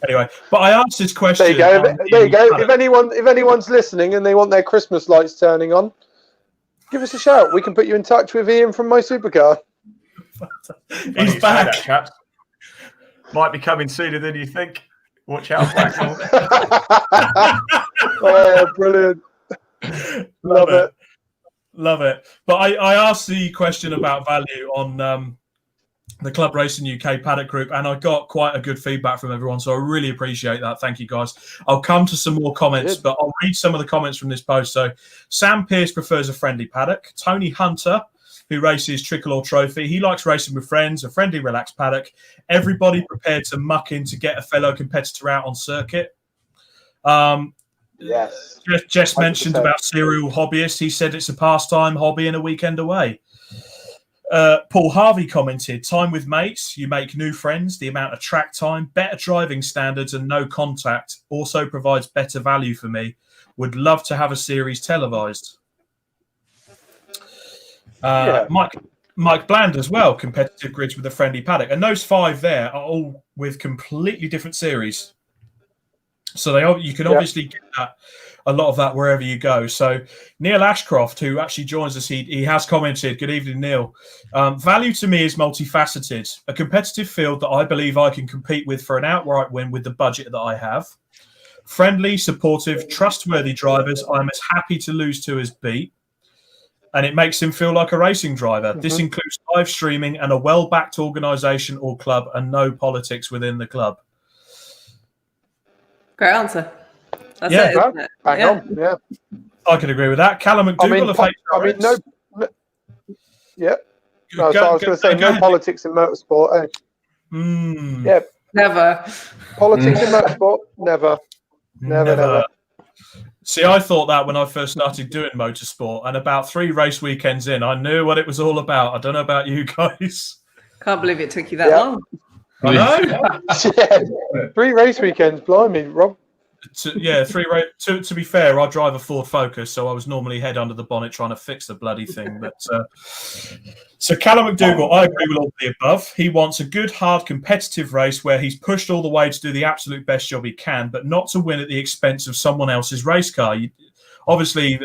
Anyway, but I asked this question. There you go. If anyone's listening and they want their Christmas lights turning on, give us a shout. We can put you in touch with Ian from My Supercar. He's back. Chaps. Might be coming sooner than you think. Watch out, Blackmore. Oh, brilliant. Love it. Love it. But I asked the question about value on the Club Racing UK paddock group, and I got quite a good feedback from everyone. So I really appreciate that. Thank you, guys. I'll come to some more comments, but I'll read some of the comments from this post. So Sam Pearce prefers a friendly paddock. Tony Hunter, who races Tricolor Trophy, he likes racing with friends, a friendly, relaxed paddock. Everybody prepared to muck in to get a fellow competitor out on circuit. Yes. Jess 100%. mentioned about serial hobbyists. He said it's a pastime, hobby, and a weekend away. Paul Harvey commented, time with mates, you make new friends, the amount of track time, better driving standards, and no contact also provides better value for me. Would love to have a series televised. Mike Bland as well, competitive grids with a friendly paddock, and those 5 there are all with completely different series, so you can obviously get a lot of that wherever you go. So Neil Ashcroft, who actually joins us, he has commented, good evening, Neil. Value to me is multifaceted, a competitive field that I believe I can compete with for an outright win with the budget that I have. Friendly, supportive, trustworthy drivers I'm as happy to lose to as beat. And it makes him feel like a racing driver. This includes live streaming and a well-backed organisation or club and no politics within the club. Great answer. That's Yeah, it, isn't it? Bang on. Yeah. I can agree with that. Callum McDougall of HRX. Yeah. No, I was going to say no politics in motorsport. Yeah. Never. Politics in motorsport? Never. Never. See, I thought that when I first started doing motorsport, and about 3 race weekends in, I knew what it was all about. I don't know about you guys. Can't believe it took you that long. I know. 3 race weekends, blimey, Rob. To be fair, I drive a Ford Focus, so I was normally head under the bonnet trying to fix the bloody thing. But so Callum McDougall, I agree with all the above. He wants a good, hard, competitive race where he's pushed all the way to do the absolute best job he can, but not to win at the expense of someone else's race car. Obviously,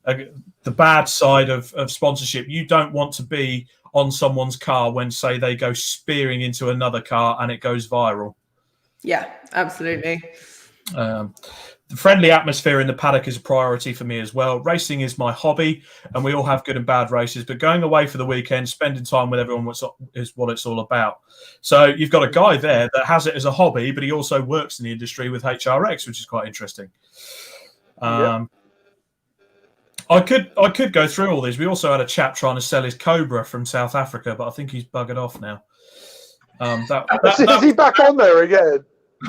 the bad side of sponsorship, you don't want to be on someone's car when, say, they go spearing into another car and it goes viral. Yeah, absolutely. The friendly atmosphere in the paddock is a priority for me as well. Racing is my hobby, and we all have good and bad races, but going away for the weekend, spending time with everyone is what it's all about. So you've got a guy there that has it as a hobby, but he also works in the industry with HRX, which is quite interesting. I could go through all these. We also had a chap trying to sell his Cobra from South Africa, but I think he's buggered off now. Is he back on there again?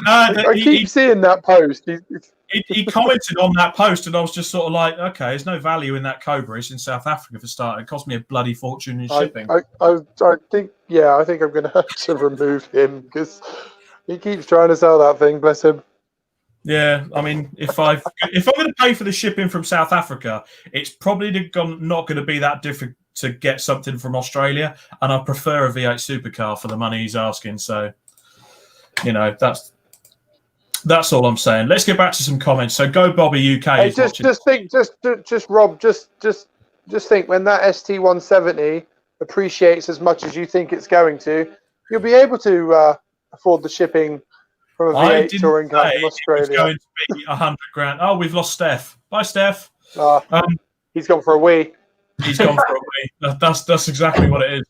I keep seeing that post. He commented on that post, and I was just sort of like, okay, there's no value in that Cobra. It's in South Africa for starting. It cost me a bloody fortune in shipping. I think I'm going to have to remove him because he keeps trying to sell that thing. Bless him. Yeah, I mean, if I'm going to pay for the shipping from South Africa, it's probably not going to be that different to get something from Australia, and I prefer a V8 supercar for the money he's asking. So, that's all I'm saying. Let's get back to some comments. So, Go Bobby UK. Hey, just Rob, just think when that ST170 appreciates as much as you think it's going to, you'll be able to afford the shipping from a V8 touring car from Australia. It's going to be $100,000. Oh, we've lost Steph. Bye, Steph. He's gone for a wee. He's gone for a wee. That's exactly what it is.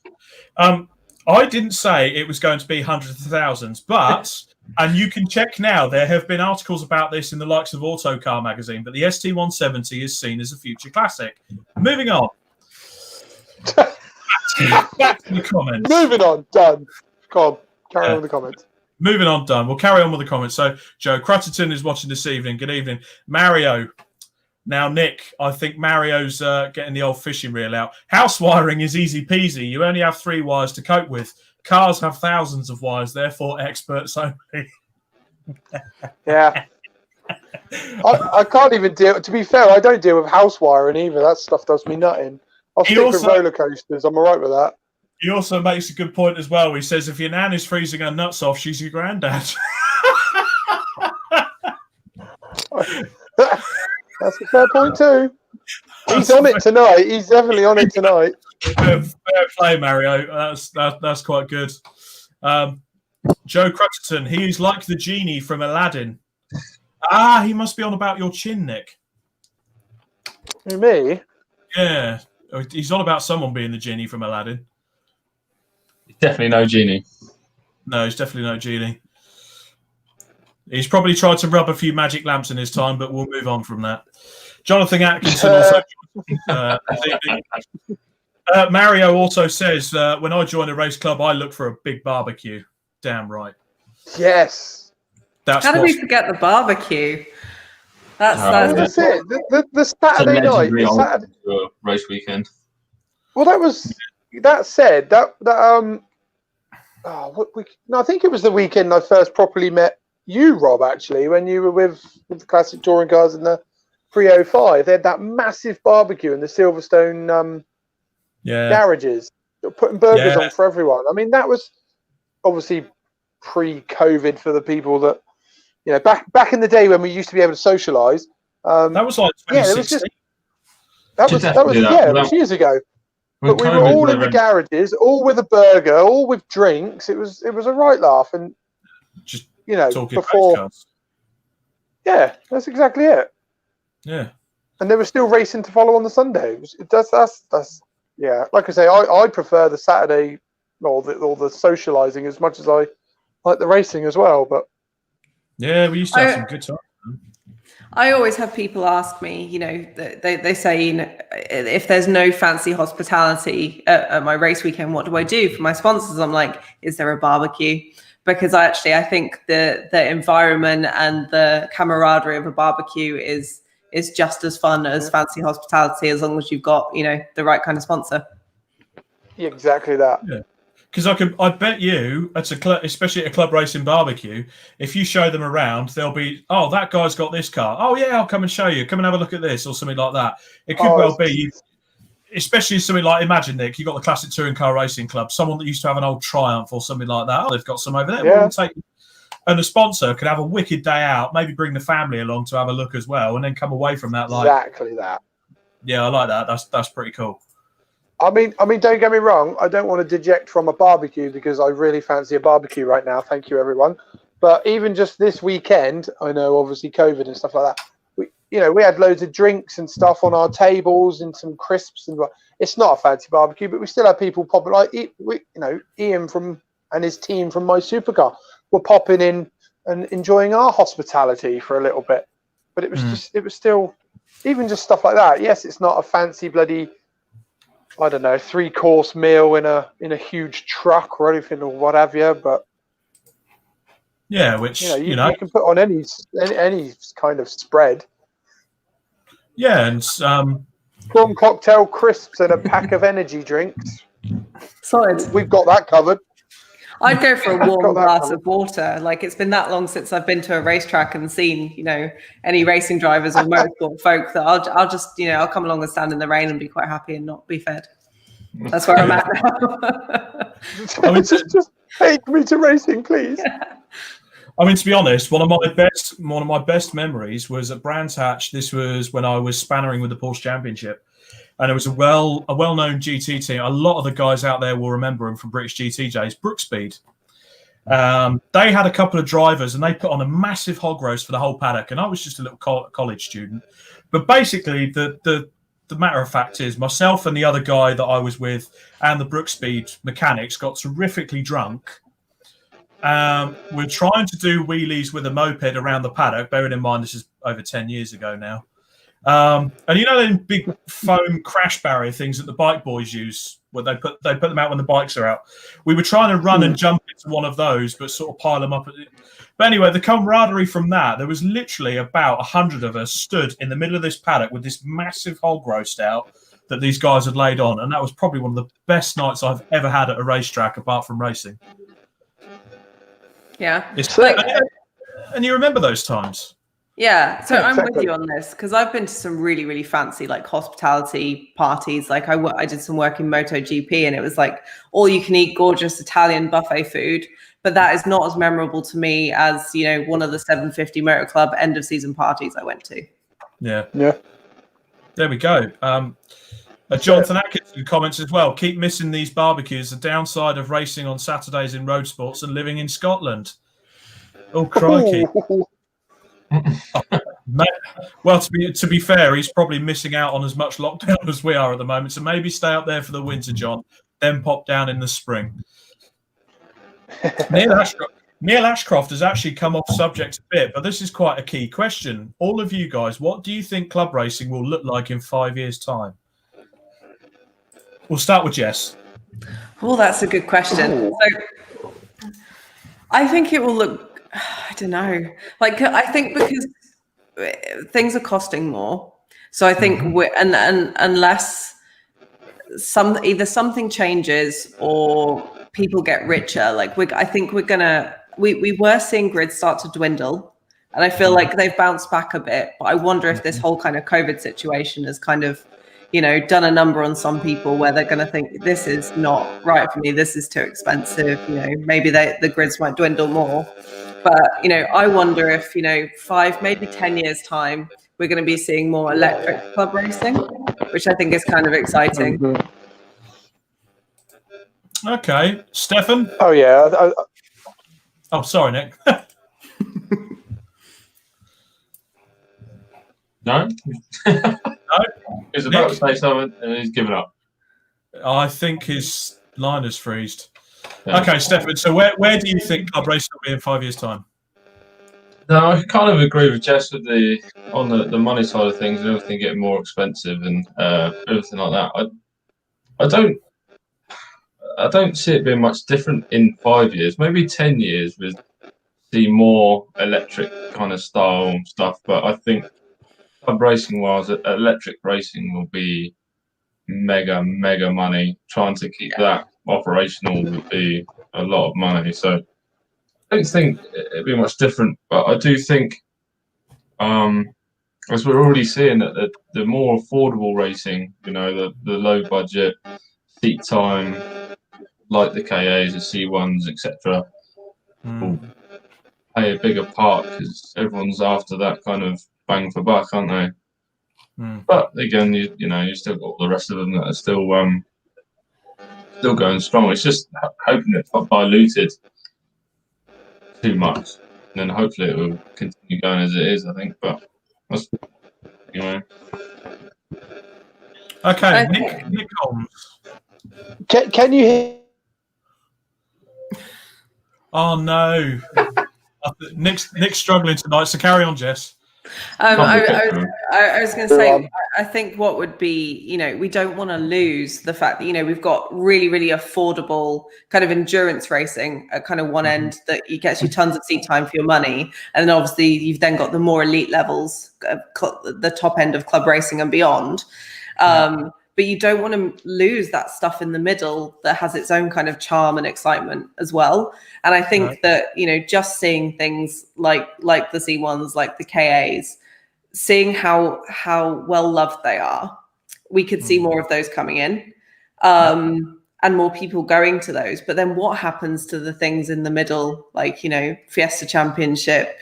I didn't say it was going to be hundreds of thousands, but, and you can check now, there have been articles about this in the likes of Autocar magazine, but the ST170 is seen as a future classic. Moving on. Back to the comments. Moving on. Done. Come on. Carry on with the comments. Moving on, done. We'll carry on with the comments. So, Joe Crutterton is watching this evening. Good evening. Mario. Now, Nick, I think Mario's getting the old fishing reel out. House wiring is easy peasy. You only have 3 wires to cope with. Cars have thousands of wires, therefore experts only. Yeah. I can't even deal. To be fair, I don't deal with house wiring either. That stuff does me nutting. I'll stick with roller coasters. I'm all right with that. He also makes a good point as well. He says, if your nan is freezing her nuts off, she's your granddad. That's a fair point too. He's on it tonight. He's definitely on it tonight. Fair play, Mario. That's quite good. Joe Crutterton, he's like the genie from Aladdin. He must be on about your chin, Nick. Who, me? Yeah. He's on about someone being the genie from Aladdin. Definitely no genie. No, he's definitely no genie. He's probably tried to rub a few magic lamps in his time, but we'll move on from that. Jonathan Atkinson also. Mario also says, when I join a race club, I look for a big barbecue. Damn right. Yes. How did we forget the barbecue? That's it. The Saturday night. The race weekend. Well, that said. I think it was the weekend I first properly met you, Rob, actually, when you were with the classic touring cars in the 305. They had that massive barbecue in the Silverstone garages, putting burgers on for everyone. I mean, that was obviously pre-COVID for the people that, back in the day when we used to be able to socialise. That was like 2016. It was years ago. But we were all in the garages, all with a burger, all with drinks. It was a right laugh, and just before. Yeah, that's exactly it. Yeah. And there was still racing to follow on the Sunday. That's yeah. Like I say, I prefer the Saturday or the socialising as much as I like the racing as well. But Yeah, we used to have some good times. I always have people ask me, they say, if there's no fancy hospitality at my race weekend, what do I do for my sponsors? I'm like, is there a barbecue? Because I think the environment and the camaraderie of a barbecue is just as fun as fancy hospitality, as long as you've got, the right kind of sponsor. Yeah, exactly that. Yeah. Because I bet you, especially at a club racing barbecue, if you show them around, they'll be, oh, that guy's got this car. Oh, yeah, I'll come and show you. Come and have a look at this, or something like that. It could be, especially something like, imagine, Nick, you've got the Classic Touring Car Racing Club, someone that used to have an old Triumph or something like that. Oh, they've got some over there. Yeah. And the sponsor could have a wicked day out, maybe bring the family along to have a look as well, and then come away from that like, exactly that. Yeah, I like that. That's pretty cool. I mean, don't get me wrong. I don't want to deject from a barbecue because I really fancy a barbecue right now. Thank you, everyone. But even just this weekend, I know obviously COVID and stuff like that. We had loads of drinks and stuff on our tables and some crisps and it's not a fancy barbecue, but we still have people popping. Like Ian and his team from My Supercar were popping in and enjoying our hospitality for a little bit. But it was still even just stuff like that. Yes, it's not a fancy bloody, I don't know, 3-course meal in a huge truck or anything or what have you, but yeah, which you can put on any kind of spread. Yeah, and prawn cocktail, crisps, and a pack of energy drinks. Solid. We've got that covered. I'd go for a warm glass of water. Like, it's been that long since I've been to a racetrack and seen, any racing drivers or motorsport folk that I'll just, I'll come along and stand in the rain and be quite happy and not be fed. That's where I'm at now. just take me to racing, please. Yeah. I mean, to be honest, one of my best memories was at Brands Hatch. This was when I was spannering with the Porsche Championship, and it was a well-known GT team. A lot of the guys out there will remember him from British GTJs, Brookspeed. They had a couple of drivers, and they put on a massive hog roast for the whole paddock. And I was just a little college student, but basically, the matter of fact is, myself and the other guy that I was with, and the Brookspeed mechanics, got terrifically drunk. We're trying to do wheelies with a moped around the paddock, bearing in mind this is over 10 years ago now. And them big foam crash barrier things that the bike boys use, where they put them out when the bikes are out. We were trying to run and jump into one of those, but sort of pile them up. But anyway, the camaraderie from that, there was literally about 100 of us stood in the middle of this paddock with this massive hog roast out that these guys had laid on. And that was probably one of the best nights I've ever had at a racetrack, apart from racing. Yeah. And you remember those times? Yeah. So I'm with you on this, because I've been to some really, really fancy like hospitality parties. Like I did some work in MotoGP, and it was like all you can eat gorgeous Italian buffet food. But that is not as memorable to me as, one of the 750 Motor Club end of season parties I went to. Yeah. Yeah. There we go. Jonathan Atkinson comments as well. Keep missing these barbecues. The downside of racing on Saturdays in road sports and living in Scotland. Oh, crikey. Well, to be fair, he's probably missing out on as much lockdown as we are at the moment. So maybe stay up there for the winter, John, then pop down in the spring. Neil Ashcroft has actually come off subject a bit, but this is quite a key question. All of you guys, what do you think club racing will look like in 5 years' time? We'll start with Jess. Oh, that's a good question. So I think it will look, I don't know. Like, I think because things are costing more. So I think unless either something changes or people get richer, like I think we were seeing grids start to dwindle. And I feel like they've bounced back a bit. But I wonder if this whole kind of COVID situation has kind of, done a number on some people where they're going to think this is not right for me. This is too expensive. Maybe the grids might dwindle more. But, I wonder if, 5, maybe 10 years time, we're going to be seeing more electric club racing, which I think is kind of exciting. Okay. Stefan? Oh, yeah. Oh, sorry, Nick. No? He's about to say something and he's given up. I think his line has freezed. Yeah. Okay, Stefan, so where do you think club racing will be in 5 years' time? No, I kind of agree with Jess with the money side of things and everything getting more expensive and everything like that. I don't see it being much different in 5 years. Maybe 10 years with the more electric kind of style stuff. But I think club racing wise, electric racing will be mega money. Trying to keep that operational would be a lot of money. So I don't think it'd be much different, but I do think, as we're already seeing, that the more affordable racing, the low budget, seat time, like the KAs, the C1s, etc., will play a bigger part because everyone's after that kind of bang for buck, aren't they? But again, you still got all the rest of them that are still going strong. It's just hoping it's not diluted too much, and then hopefully it will continue going as it is. I think, but that's anyway. Okay, Nick Holmes. Can you hear? Oh no, Nick's struggling tonight. So carry on, Jess. I was going to say, I think what would be, we don't want to lose the fact that, we've got really, really affordable kind of endurance racing at kind of one end that gets you tons of seat time for your money. And then obviously you've then got the more elite levels, the top end of club racing and beyond. But you don't want to lose that stuff in the middle that has its own kind of charm and excitement as well. And I think that, just seeing things like the C1s, like the KAs, seeing how well loved they are, we could see more of those coming in and more people going to those. But then what happens to the things in the middle, like, Fiesta Championship,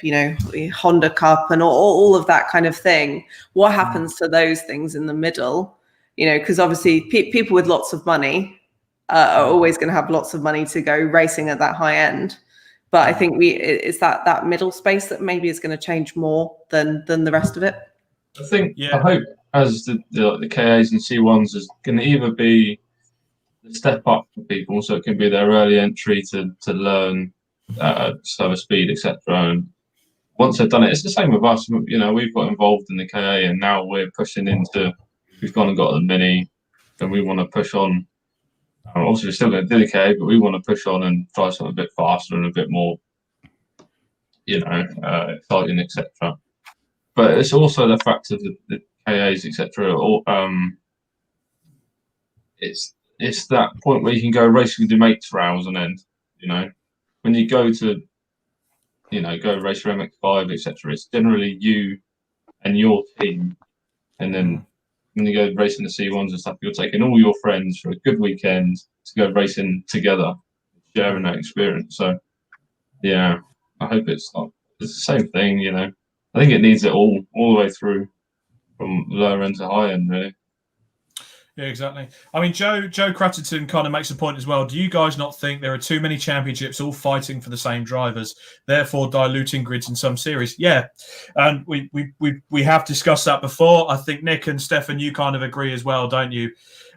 Honda Cup and all of that kind of thing? What happens to those things in the middle? Because obviously people with lots of money are always going to have lots of money to go racing at that high end. But I think it's that middle space that maybe is going to change more than the rest of it. I think, I hope as the KAs and C1s is going to either be the step up for people, so it can be their early entry to learn slower speed, etc. And once they've done it, it's the same with us. We've got involved in the KA and now we're pushing into. We've gone and got the mini, and we want to push on. Obviously, we're still going to do the KA, but we want to push on and try something a bit faster and a bit more, exciting, etc. But it's also the fact of the KAs, etc. It's that point where you can go racing with your mates for hours on end. When you go to, go race your MX5, etc. It's generally you and your team, and then. When you go racing the C1s and stuff, you're taking all your friends for a good weekend to go racing together, sharing that experience. So, yeah, I hope it's the same thing, I think it needs it all the way through from lower end to high end, really. Yeah, exactly. I mean, Joe Cratterton kind of makes a point as well. Do you guys not think there are too many championships all fighting for the same drivers, therefore diluting grids in some series? Yeah, and we have discussed that before. I think Nick and Stefan, you kind of agree as well, don't you?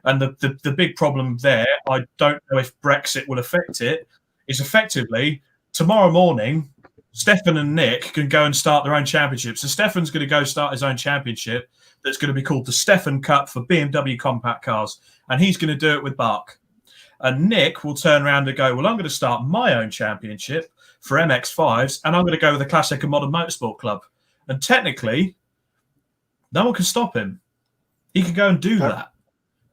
And the big problem there, I don't know if Brexit will affect it, is effectively tomorrow morning, Stefan and Nick can go and start their own championship. So Stefan's going to go start his own championship. That's going to be called the Stefan Cup for BMW compact cars. And he's going to do it with Bach. And Nick will turn around and go, well, I'm going to start my own championship for MX5s, and I'm going to go with the Classic and Modern Motorsport Club. And technically, no one can stop him. He can go and do that.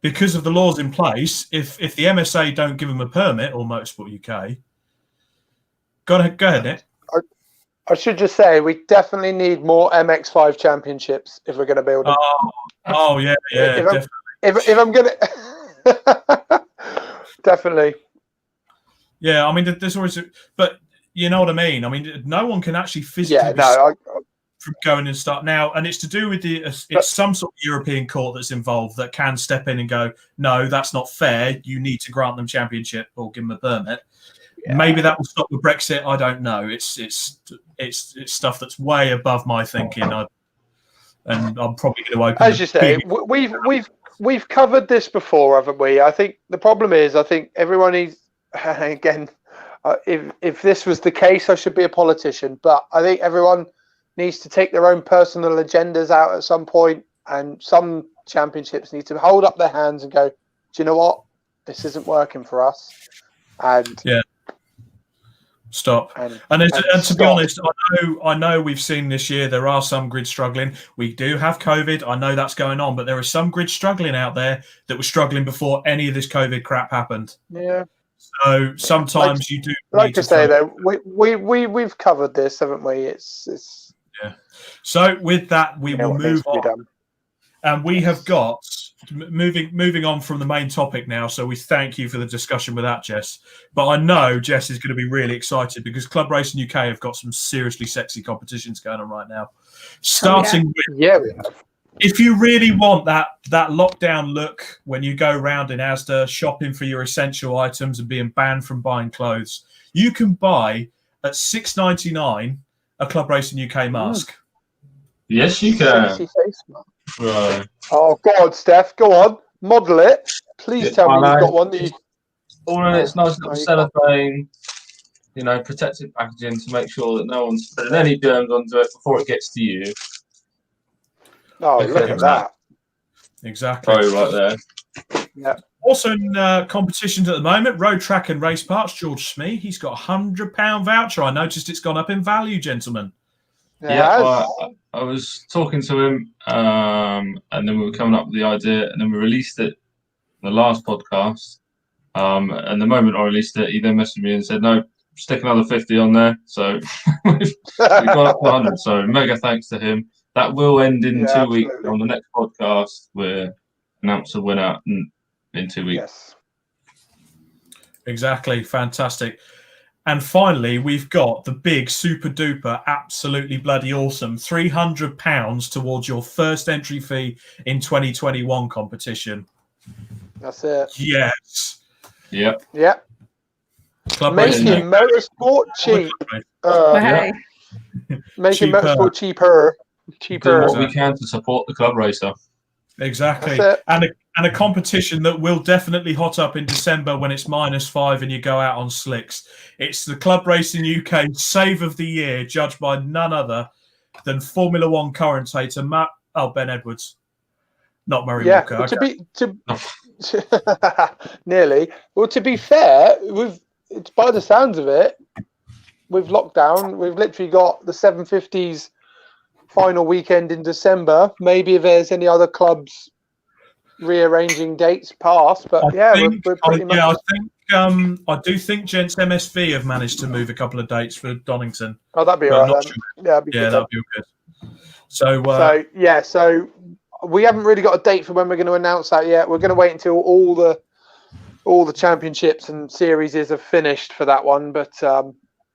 Because of the laws in place, if the MSA don't give him a permit, or Motorsport UK, go ahead, Nick. I should just say we definitely need more MX5 championships if we're going to build them. Oh yeah, definitely. If I'm going to, definitely. Yeah, I mean, there's always, but you know what I mean. I mean, no one can actually physically from going and start now, and it's to do with it's some sort of European court that's involved that can step in and go, no, that's not fair. You need to grant them championship or give them a permit. Yeah. Maybe that will stop with Brexit. I don't know. It's stuff that's way above my thinking. and I'm probably going to open. As you say, we've covered this before, haven't we? I think the problem is, I think everyone needs again. If this was the case, I should be a politician. But I think everyone needs to take their own personal agendas out at some point, and some championships need to hold up their hands and go, "Do you know what? This isn't working for us." And stop. And to be honest, I know we've seen this year there are some grids struggling. We do have COVID. I know that's going on, but there are some grids struggling out there that were struggling before any of this COVID crap happened. Yeah. So sometimes you do. Like to say though, we've covered this, haven't we? It's yeah. So with that, we will move on. And we have got moving on from the main topic now. So we thank you for the discussion with that, Jess. But I know Jess is going to be really excited because Club Racing UK have got some seriously sexy competitions going on right now. Starting with, we have. If you really want that lockdown look when you go round in Asda shopping for your essential items and being banned from buying clothes, you can buy at $6.99 a Club Racing UK mask. Yes, you can. Right. Oh, go on, Steph. Go on. Model it. Please tell me you've got one that you... All in its nice little cellophane, protective packaging to make sure that no one's spreading any germs onto it before it gets to you. Oh, look at that. Exactly. Oh, right there. Yeah. Also in competitions at the moment, Road Track and Race Parts, George Smee, he's got a £100 voucher. I noticed it's gone up in value, gentlemen. Yeah, I was talking to him, and then we were coming up with the idea, and then we released it in the last podcast. And the moment I released it, he then messaged me and said, "No, stick another 50 on there." So we've gone up to 100. So mega thanks to him. That will end in 2 weeks. On the next podcast, we'll announce a winner in 2 weeks. Yes. Exactly. Fantastic. And finally, we've got the big, super duper, absolutely bloody awesome £300 towards your first entry fee in 2021 competition. That's it. Yes. Yep. Yep. Making motorsport cheap. Making motorsport cheaper. Doing what we can to support the club racer. Exactly. And a competition that will definitely hot up in December when it's -5 and you go out on slicks. It's the Club Racing UK Save of the Year, judged by none other than Formula One commentator Ben Edwards, not Murray Walker. Nearly. Well, to be fair, it's by the sounds of it, with lockdown, we've literally got the 750s final weekend in December. Maybe if there's any other clubs rearranging dates past, but we're pretty much. I do think Gents MSV have managed to move a couple of dates for Donington. Oh, that'd be all right. That'd be all good. So we haven't really got a date for when we're going to announce that yet. We're going to wait until all the championships and series have finished for that one. But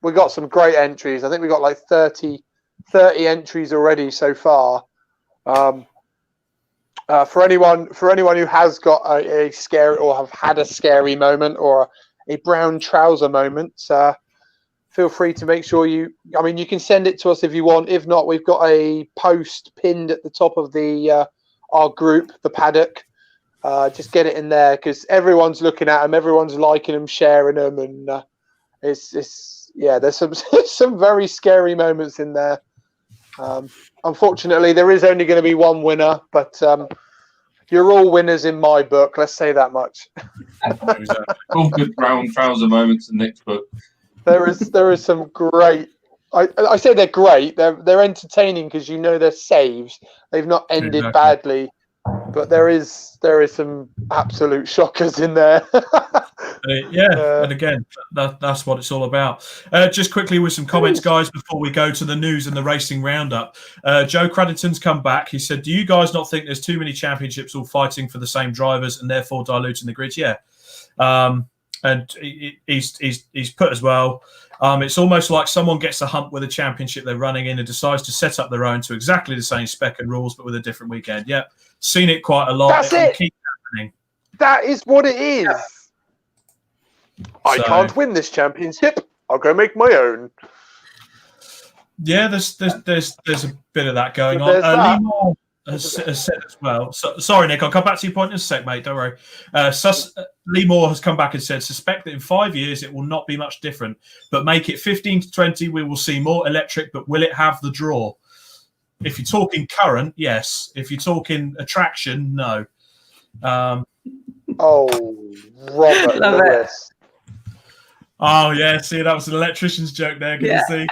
we got some great entries. I think we got like 30 entries already so far. For anyone who has got a scary or have had a scary moment or a brown trouser moment, feel free to make sure you can send it to us if you want. If not, we've got a post pinned at the top of our group, the paddock. Just get it in there because everyone's looking at them, everyone's liking them, sharing them, and there's some very scary moments in there. Unfortunately, there is only going to be one winner, but you're all winners in my book. Let's say that much. All good brown trouser moments in Nick's book. There is some great. I say they're great. They're entertaining because they're saves. They've not ended badly, but there is some absolute shockers in there. And again, that's what it's all about. Just quickly with some comments, guys, before we go to the news and the racing roundup. Joe Cradington's come back. He said, "Do you guys not think there's too many championships all fighting for the same drivers and therefore diluting the grid?" Yeah. And he's put as well. It's almost like someone gets a hump with a championship they're running in and decides to set up their own to exactly the same spec and rules, but with a different weekend. Yeah, seen it quite a lot. That's it. Keep happening. That is what it is. Yeah. I can't win this championship. I'll go make my own. Yeah, there's a bit of that going There's on. that. Lee Moore has said as well. Sorry, Nick, I'll come back to your point in a sec, mate. Don't worry. Lee Moore has come back and said, suspect that in 5 years it will not be much different, but make it 15 to 20, we will see more electric, but will it have the draw? If you're talking current, yes. If you're talking attraction, no. Robert Love Lewis. Oh, yeah. See, that was an electrician's joke there. Can you see?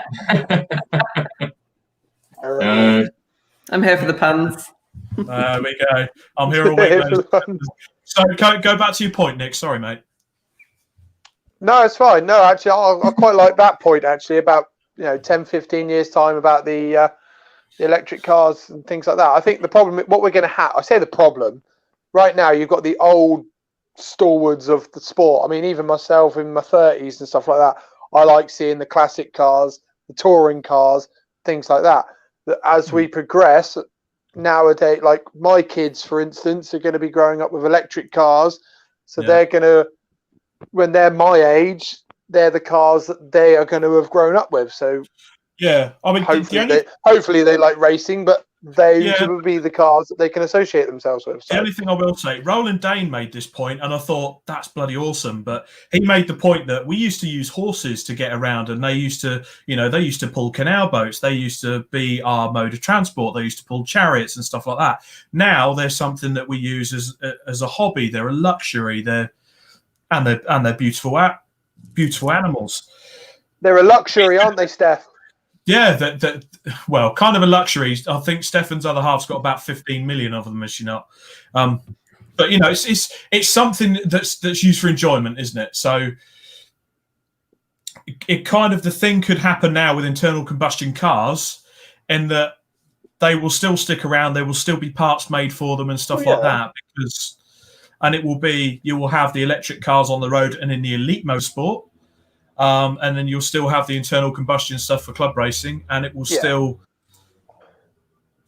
I'm here for the puns. There we go. I'm here all week. So go back to your point, Nick. Sorry, mate. No, it's fine. No, actually, I quite like that point, actually, about 10, 15 years' time about the electric cars and things like that. I think the problem, what we're going to have, I say the problem, right now you've got the old stalwarts of the sport. I mean, even myself in my 30s and stuff like that, I like seeing the classic cars, the touring cars, things like that. That as we progress nowadays, like my kids, for instance, are going to be growing up with electric cars. So they're going to, when they're my age, they're the cars that they are going to have grown up with. So yeah, I mean, hopefully they like racing, but those will be the cars that they can associate themselves with. So. The only thing I will say, Roland Dane made this point, and I thought that's bloody awesome. But he made the point that we used to use horses to get around, and they used to pull canal boats. They used to be our mode of transport. They used to pull chariots and stuff like that. Now they're something that we use as a hobby. They're a luxury. They're beautiful animals. They're a luxury, aren't they, Steph? Yeah, well, kind of a luxury. I think Stefan's other half's got about 15 million of them, is she not? But it's something that's used for enjoyment, isn't it? So it kind of, the thing could happen now with internal combustion cars, in that they will still stick around. There will still be parts made for them and stuff like that, and you will have the electric cars on the road and in the elite motorsport. And then you'll still have the internal combustion stuff for club racing, and it will still,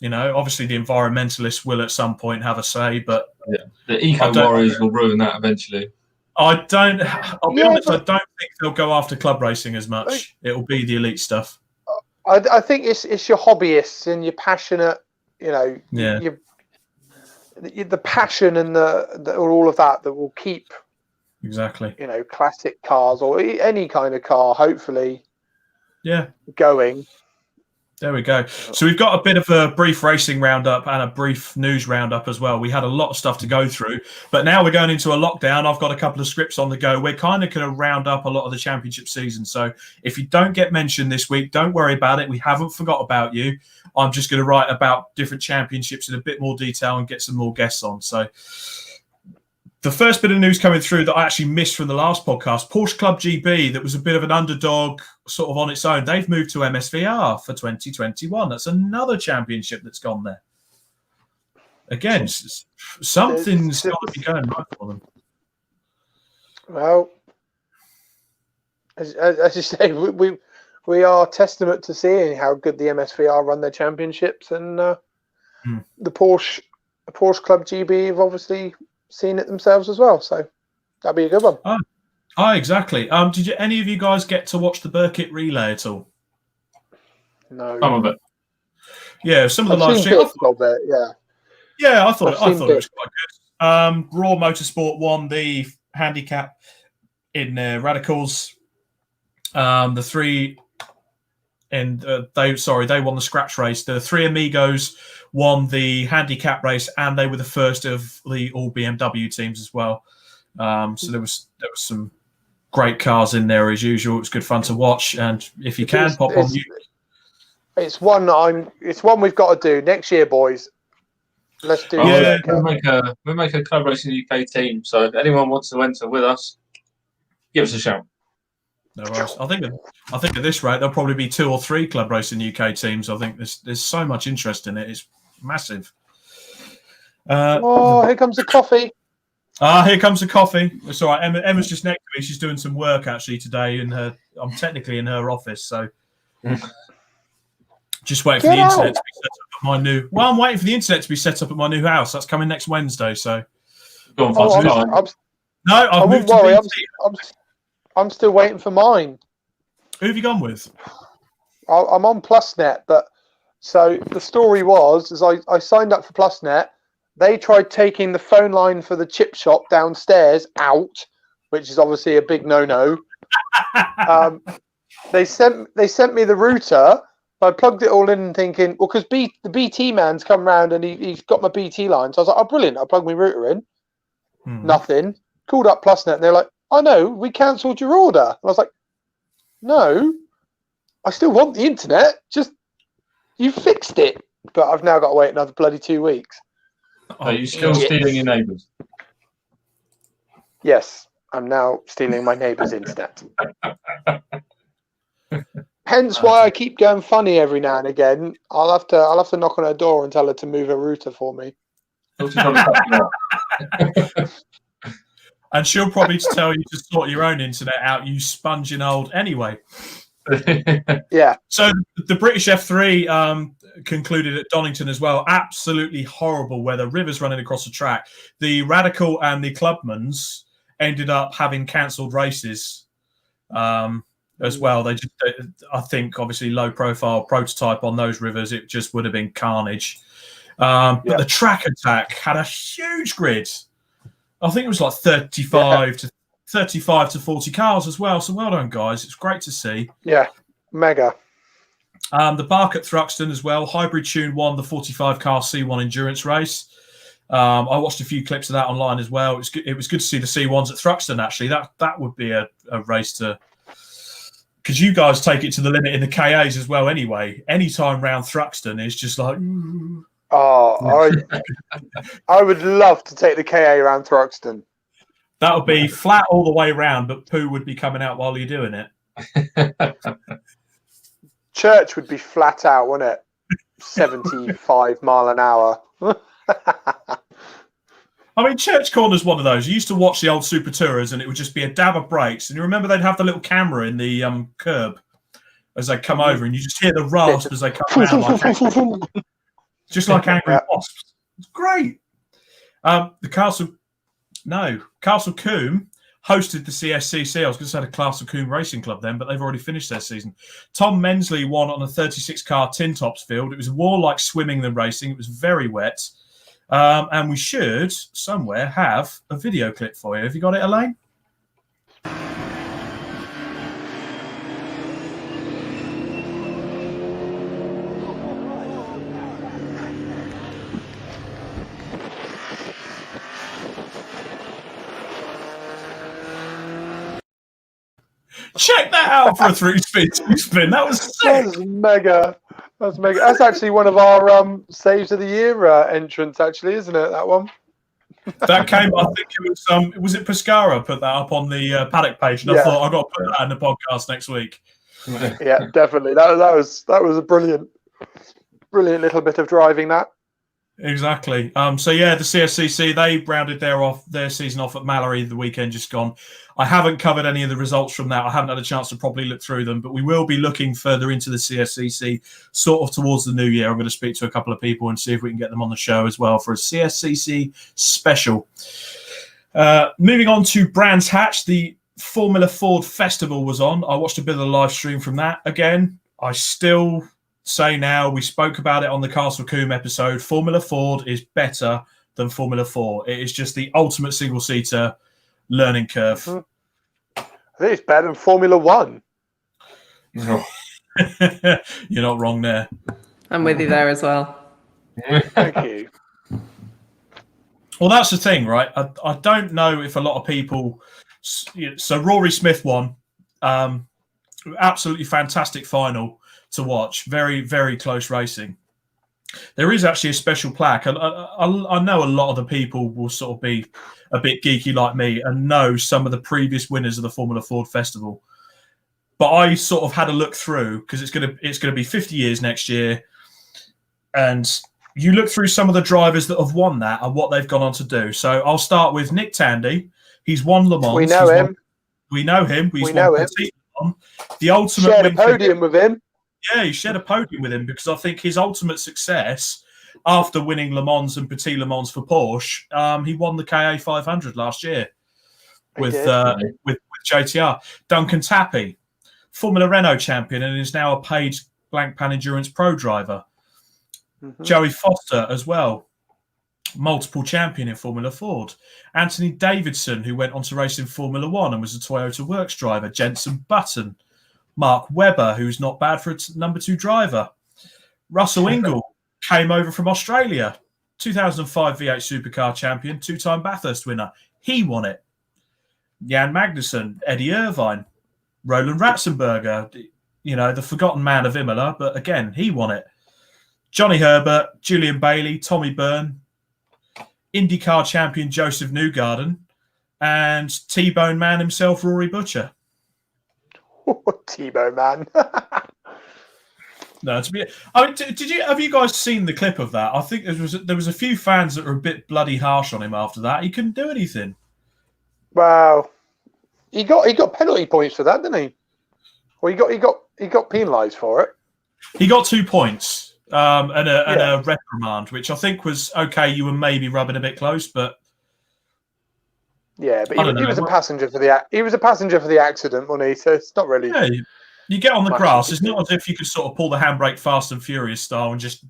obviously the environmentalists will at some point have a say, but the eco warriors will ruin that eventually. I'll be honest, I don't think they'll go after club racing as much. It'll be the elite stuff. I think it's your hobbyists and your passionate, the passion and all of that will keep. Exactly. Classic cars or any kind of car, hopefully. Yeah. Going. There we go. So we've got a bit of a brief racing roundup and a brief news roundup as well. We had a lot of stuff to go through, but now we're going into a lockdown. I've got a couple of scripts on the go. We're kind of going to round up a lot of the championship season. So if you don't get mentioned this week, don't worry about it. We haven't forgot about you. I'm just going to write about different championships in a bit more detail and get some more guests on. So the first bit of news coming through that I actually missed from the last podcast, Porsche Club GB, that was a bit of an underdog sort of on its own. They've moved to MSVR for 2021. That's another championship that's gone there. Again, something's got to be going right for them. Well, as you say, we are testament to seeing how good the MSVR run their championships, and the Porsche Club GB have obviously seen it themselves as well, so that'd be a good one. Oh, exactly. Did any of you guys get to watch the Burkitt relay at all? No. Some of it. Yeah, some of the live stream. Yeah, I thought it was quite good. Raw Motorsport won the handicap in Radicals. The three, and they won the scratch race. The three Amigos won the handicap race, and they were the first of the all BMW teams as well. So there was some great cars in there as usual. It was good fun to watch, and if you can pop on YouTube. It's one we've got to do next year, boys. Let's do it. We'll make a club racing UK team. So if anyone wants to enter with us, give us a shout. No worries. I think at this rate there'll probably be 2 or 3 club racing UK teams. I think there's so much interest in it. It's massive. Here comes the coffee. Here comes the coffee. It's all right. Emma's just next to me. She's doing some work actually today I'm technically in her office, so just waiting for the internet to be set up at my new. Well, I'm waiting for the internet to be set up at my new house. That's coming next Wednesday. So go on, I've moved to BT. I'm still waiting for mine. Who have you gone with? I'm on PlusNet, but so the story was, is I signed up for PlusNet. They tried taking the phone line for the chip shop downstairs out, which is obviously a big no-no. They sent me the router. I plugged it all in thinking, well, because the BT man's come round and he's got my BT line. So I was like, oh, brilliant. I'll plug my router in. Nothing. Called up PlusNet and they're like, oh, no, we cancelled your order. And I was like, no, I still want the internet. Just, you fixed it. But I've now got to wait another bloody 2 weeks. Are you still stealing your neighbours? Yes, I'm now stealing my neighbour's internet. Hence why I keep going funny every now and again. I'll have to knock on her door and tell her to move her router for me. And she'll probably tell you to sort your own internet out, you sponging old anyway. Yeah. So the British F3 concluded at Donington as well. Absolutely horrible weather, rivers running across the track. The Radical and the Clubmans ended up having cancelled races as well. They just, I think, obviously low profile prototype on those rivers. It just would have been carnage. But the Track Attack had a huge grid. I think it was like 35 to 40 cars as well. So well done, guys. It's great to see. Yeah, mega. The Bark at Thruxton as well. Hybrid Tune won the 45 car C1 endurance race. I watched a few clips of that online as well. It was good to see the C1s at Thruxton, actually. That would be a race to... Because you guys take it to the limit in the KAs as well anyway. Anytime round Thruxton is just like... Oh, I would love to take the KA around Thruxton. That would be flat all the way around, but poo would be coming out while you're doing it. Church would be flat out, wouldn't it? 75 mile an hour. I mean, Church Corner's one of those. You used to watch the old Super Tourers and it would just be a dab of brakes. And you remember they'd have the little camera in the curb as they come over and you just hear the rasp as they come around. Just like angry wasps. It's great. Castle Coombe hosted the CSCC. I was going to say the Castle Coombe Racing Club then, but they've already finished their season. Tom Mensley won on a 36-car Tin Tops field. It was more like swimming than racing. It was very wet. And we should, somewhere, have a video clip for you. Have you got it, Elaine? Check that out for a 3-speed spin. That was sick. That's mega. That's mega. That's actually one of our saves of the year entrants, actually, isn't it? That one. That came. I think it was it Pescara put that up on the paddock page, and I thought I've got to put that in the podcast next week. Yeah, definitely. That was a brilliant little bit of driving. That. Exactly. So yeah, the CSCC, they rounded their season off at Mallory the weekend just gone. I haven't covered any of the results from that. I haven't had a chance to properly look through them, but we will be looking further into the CSCC sort of towards the new year. I'm going to speak to a couple of people and see if we can get them on the show as well for a CSCC special. Moving on to Brands Hatch, the Formula Ford Festival was on. I watched a bit of the live stream from that. Again, I still say now, we spoke about it on the Castle Coombe episode, Formula Ford is better than Formula 4. It is just the ultimate single-seater learning curve. I think it's better than Formula 1. You're not wrong there. I'm with you there as well. Thank you. Well, that's the thing, right? I don't know if a lot of people... So Rory Smith won. Absolutely fantastic final to watch. Very, very close racing. There is actually a special plaque. I know a lot of the people will sort of be a bit geeky like me and know some of the previous winners of the Formula Ford Festival. But I sort of had a look through because it's going to be 50 years next year. And you look through some of the drivers that have won that and what they've gone on to do. So I'll start with Nick Tandy. He's won Le Mans. We know him. We know him. We know him. The ultimate shared a podium with him. Yeah, he shared a podium with him because I think his ultimate success after winning Le Mans and Petit Le Mans for Porsche, he won the KA 500 last year with JTR. Duncan Tappy, Formula Renault champion, and is now a paid Blancpain Endurance Pro driver. Mhm. Joey Foster as well, multiple champion in Formula Ford. Anthony Davidson, who went on to race in Formula One and was a Toyota Works driver. Jenson Button. Mark Webber, who's not bad for a number 2 driver. Russell Ingall came over from Australia. 2005 V8 Supercar champion, 2-time Bathurst winner. He won it. Jan Magnussen, Eddie Irvine, Roland Ratzenberger, the forgotten man of Imola, but again, he won it. Johnny Herbert, Julian Bailey, Tommy Byrne, IndyKar champion Joseph Newgarden, and T-Bone man himself, Rory Butcher. T-Bone man. No, have you guys seen the clip of that? I think there was a few fans that were a bit bloody harsh on him after that. He couldn't do anything. Wow, he got penalty points for that, didn't he? Well, he got penalised for it. He got 2 points and a reprimand, which I think was okay. You were maybe rubbing a bit close, but yeah, but he was a passenger for the accident, wasn't he? So it's not really. Yeah, you get on the grass. It's not as if you could sort of pull the handbrake Fast and Furious style and just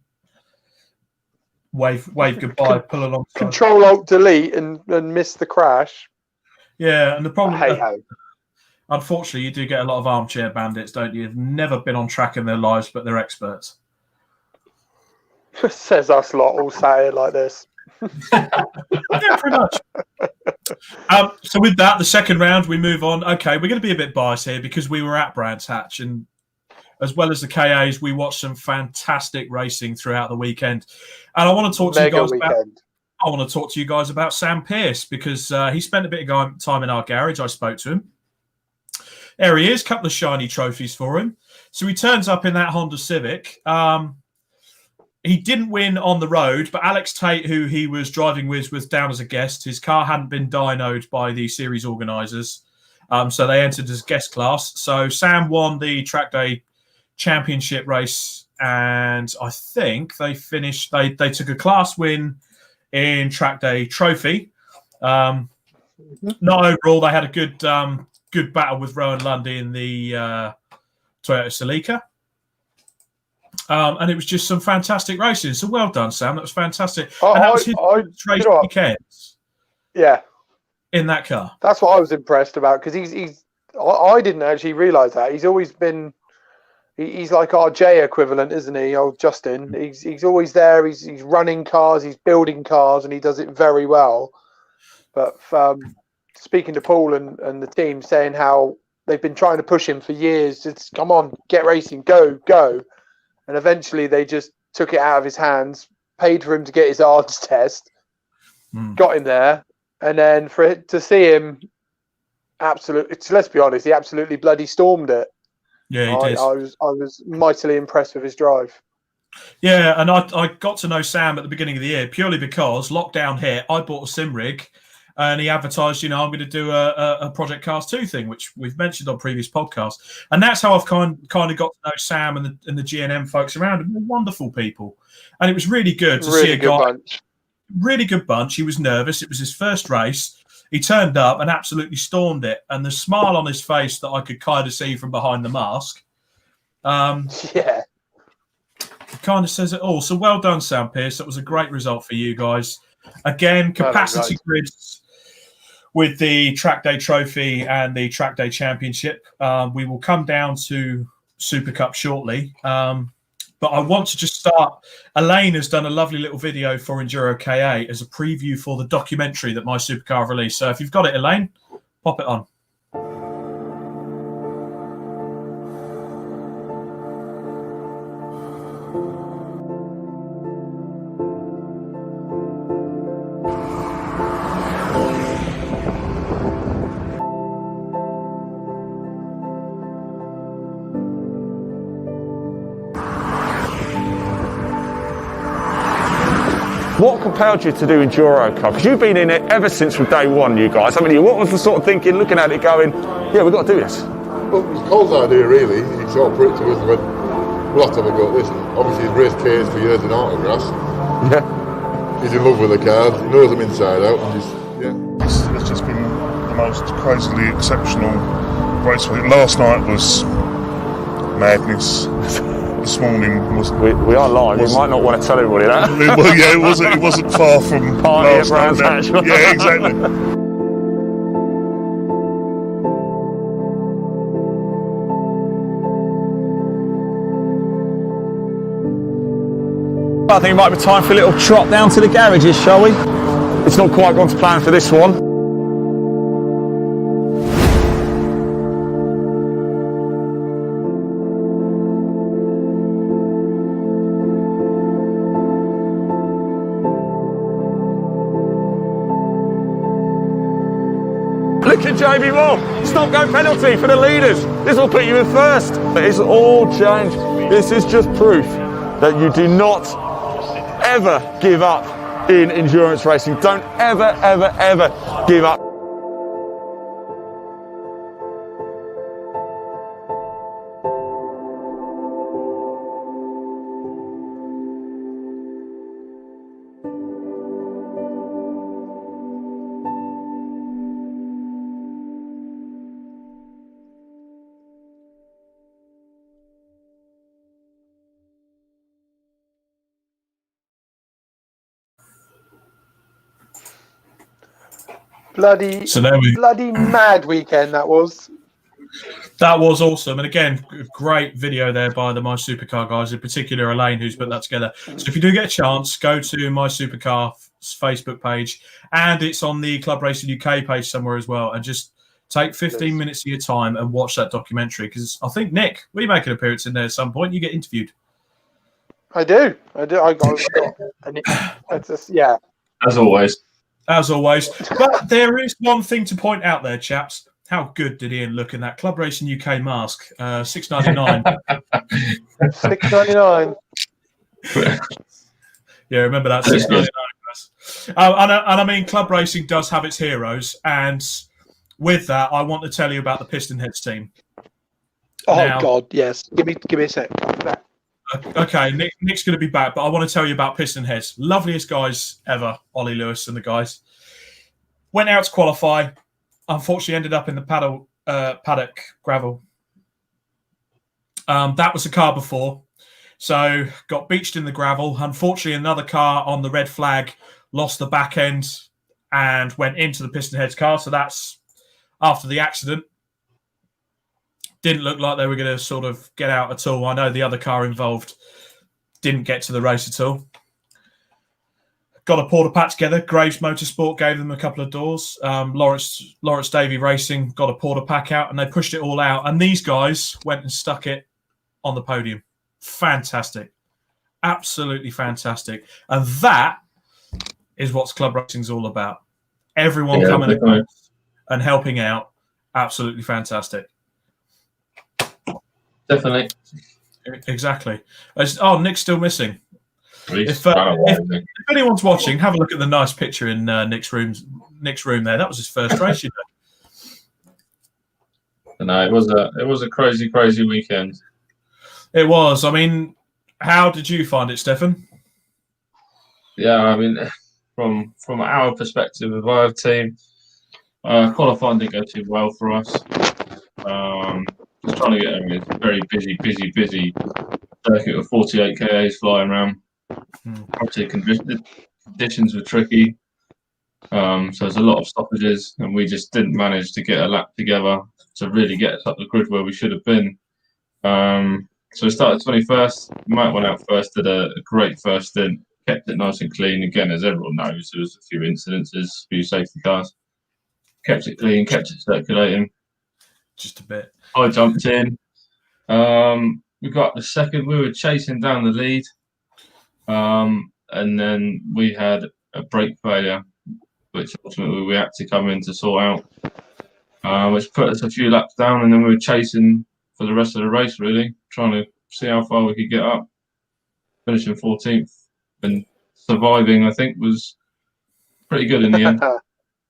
wave goodbye, pull along. Control Alt Delete and miss the crash. Yeah, and the problem. Hey-ho. Unfortunately, you do get a lot of armchair bandits, don't you? Who've never been on track in their lives, but they're experts. Says us lot all sat here like this. Yeah, pretty much. So with that, the second round, we move on. Okay, we're going to be a bit biased here because we were at Brands Hatch, and as well as the KAs, we watched some fantastic racing throughout the weekend. And I want to talk to you guys about Sam Pearce because he spent a bit of time in our garage. I spoke to him. There he is, a couple of shiny trophies for him. So he turns up in that Honda Civic. He didn't win on the road, but Alex Tate, who he was driving with, was down as a guest. His car hadn't been dynoed by the series organisers, so they entered as guest class. So Sam won the track day championship race, and I think they finished. They took a class win in track day trophy. Not overall, they had a good battle with Rowan Lundy in the Toyota Celica. And it was just some fantastic racing. So well done, Sam. That was fantastic. And that was his race weekend. Yeah. In that car. That's what I was impressed about because I didn't actually realise that. He's always been, he's like our J equivalent, isn't he? Old Justin. He's always there. He's running cars, he's building cars, and he does it very well. But speaking to Paul and the team, saying how they've been trying to push him for years. Just come on, get racing, go. And eventually they just took it out of his hands, paid for him to get his ARDS test, got him there. And then for it to see him let's be honest, he absolutely bloody stormed it. Yeah, he did. I was mightily impressed with his drive. Yeah, and I got to know Sam at the beginning of the year purely because lockdown hit. I bought a sim rig. And he advertised, I'm going to do a Project Cars 2 thing, which we've mentioned on previous podcasts. And that's how I've kind of got to know Sam and the GNM folks around him. They're wonderful people. And it was really good to see a guy. Bunch. Really good bunch. He was nervous. It was his first race. He turned up and absolutely stormed it. And the smile on his face that I could kind of see from behind the mask. Yeah. Kind of says it all. So well done, Sam Pearce. That was a great result for you guys. Again, capacity grids. With the track day trophy and the track day championship, we will come down to Super Cup shortly. But I want to just start. Elaine has done a lovely little video for EnduroKA as a preview for the documentary that My Supercar have released. So if you've got it, Elaine, pop it on. What compelled you to do EnduroKA? Because you've been in it ever since from day one, you guys, haven't you? What was the sort of thinking, looking at it, going, yeah, we've got to do this? Well, it was Cole's idea, really. He sort of put it to us and went, we'll have to have a go at this. Obviously, he's raced K's for years in autographs. Yeah. He's in love with the cars. He knows them inside out. And It's just been the most crazily exceptional race week. Last night was madness. this morning was. We are live. We might not want to tell everybody that. Well, yeah, it wasn't far from Party at last Brands night. Hatch. Yeah, exactly. I think it might be time for a little trot down to the garages, shall we? It's not quite gone to plan for this one. Look at JB Moore. Stop go penalty for the leaders. This will put you in first. It's all changed. This is just proof that you do not ever give up in endurance racing. Don't ever, ever, ever give up. Bloody mad weekend that was. That was awesome. And again, great video there by the My Supercar guys, in particular Elaine, who's put that together. So if you do get a chance, go to My Supercar's Facebook page, and it's on the Club Racing UK page somewhere as well. And just take 15 minutes of your time and watch that documentary, because I think, Nick, we make an appearance in there at some point. You get interviewed. I do. I got it's just, yeah. As always. As always. But there is one thing to point out there, chaps. How good did Ian look in that Club Racing UK mask? $6.99. $6.99. Yeah, remember that, $6.99. And I mean, Club Racing does have its heroes, and with that, I want to tell you about the Piston Heads team. Oh Now, God, yes. Give me a sec. Okay, Nick's going to be back, but I want to tell you about Piston Heads. Loveliest guys ever, Ollie Lewis and the guys. Went out to qualify. Unfortunately, ended up in the paddock gravel. That was a car before. So got beached in the gravel. Unfortunately, another car on the red flag lost the back end and went into the Piston Heads car. So that's after the accident. Didn't look like they were going to sort of get out at all. I know the other car involved didn't get to the race at all. Got a porta pack together. Graves Motorsport gave them a couple of doors. Lawrence Davey Racing got a porta pack out, and they pushed it all out. And these guys went and stuck it on the podium. Fantastic. Absolutely fantastic. And that is what club racing's all about. Everyone coming in and helping out. Absolutely fantastic. Definitely. Exactly. Nick's still missing. If anyone's watching, have a look at the nice picture in Nick's room there. That was his first race, you know. No, it was a crazy weekend. It was. I mean, how did you find it, Stefan? Yeah, I mean, from our perspective of our team, qualifying didn't go too well for us. Just trying to get a very busy circuit with 48 KAs flying around. Obviously, conditions were tricky, so there's a lot of stoppages, and we just didn't manage to get a lap together to really get us up the grid where we should have been. So we started 21st. Mike went out first, did a great first stint, kept it nice and clean. Again, as everyone knows, there was a few incidences, a few safety cars. Kept it clean, kept it circulating. Just a bit. I jumped in. We got the second. We were chasing down the lead. And then we had a brake failure, which ultimately we had to come in to sort out, which put us a few laps down, and then we were chasing for the rest of the race, really, trying to see how far we could get up. Finishing 14th and surviving, I think, was pretty good in the end.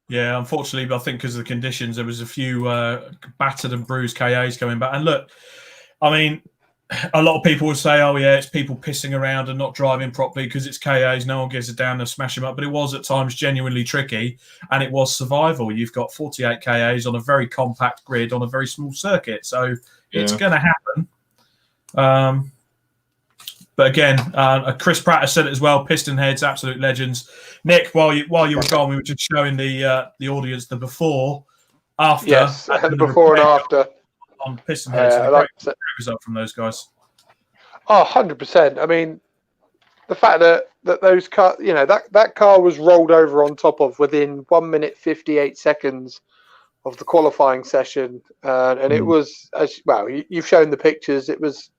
Yeah, unfortunately, I think because of the conditions, there was a few battered and bruised KAs coming back. And look, I mean, a lot of people would say, oh, yeah, it's people pissing around and not driving properly because it's KAs. No one gives a damn to smash them up. But it was at times genuinely tricky, and it was survival. You've got 48 KAs on a very compact grid on a very small circuit. So it's going to happen. But again, Chris Pratt has said it as well. Piston heads, absolute legends. Nick, while you were gone, we were just showing the audience the before, after, Yes, and the before and after on piston heads. And great result from those guys. Oh, 100%. I mean, the fact that those car, that car was rolled over on top of within 1 minute 58 seconds of the qualifying session, and it was, as well, you've shown the pictures. It was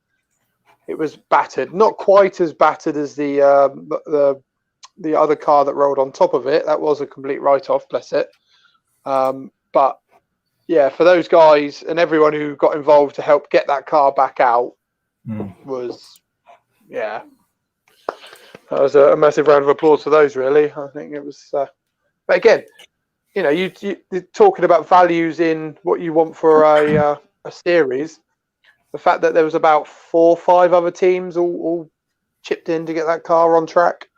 battered, not quite as battered as the other car that rolled on top of it. That was a complete write-off, bless it. But yeah, for those guys and everyone who got involved to help get that car back out was, yeah, that was a massive round of applause for those. Really, I think it was. But again, you're talking about values in what you want for a series. The fact that there was about 4 or 5 other teams all chipped in to get that car on track.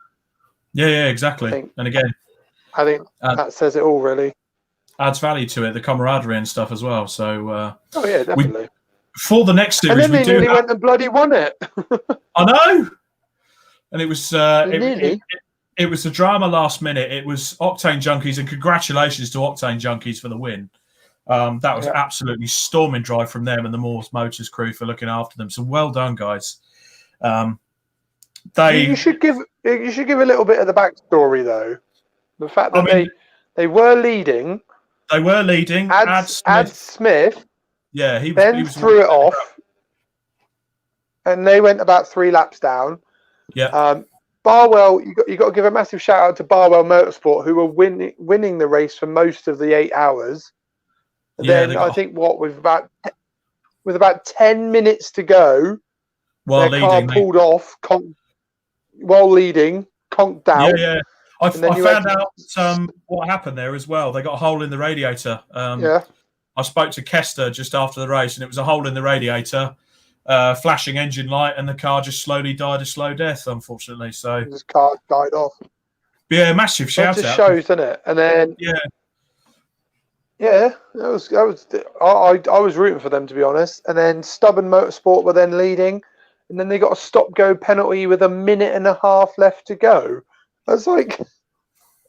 Yeah, exactly. I think that says it all, really. Adds value to it, the camaraderie and stuff as well. So, oh yeah, definitely. For the next series, and then they nearly went and bloody won it. I know. And it was it was a drama last minute. It was Octane Junkies, and congratulations to Octane Junkies for the win. That was absolutely storming drive from them and the Morse Motors crew for looking after them. So well done, guys. You should give a little bit of the backstory though. The fact that they were leading. They were leading. Ad Smith. Yeah, he threw it off, and they went about 3 laps down. Yeah. Barwell, you got to give a massive shout out to Barwell Motorsport, who were winning the race for most of the 8 hours. And then I think with about 10 minutes to go, while their car pulled off while leading, conked out. Yeah. I found out what happened there as well. They got a hole in the radiator. I spoke to Kester just after the race, and it was a hole in the radiator, flashing engine light, and the car just slowly died a slow death, unfortunately. So his car died off. Yeah, massive shout out. That just shows, doesn't it? And then that was. I was rooting for them, to be honest. And then Stubborn Motorsport were then leading, and then they got a stop-go penalty with 1.5 minutes left to go. I was like,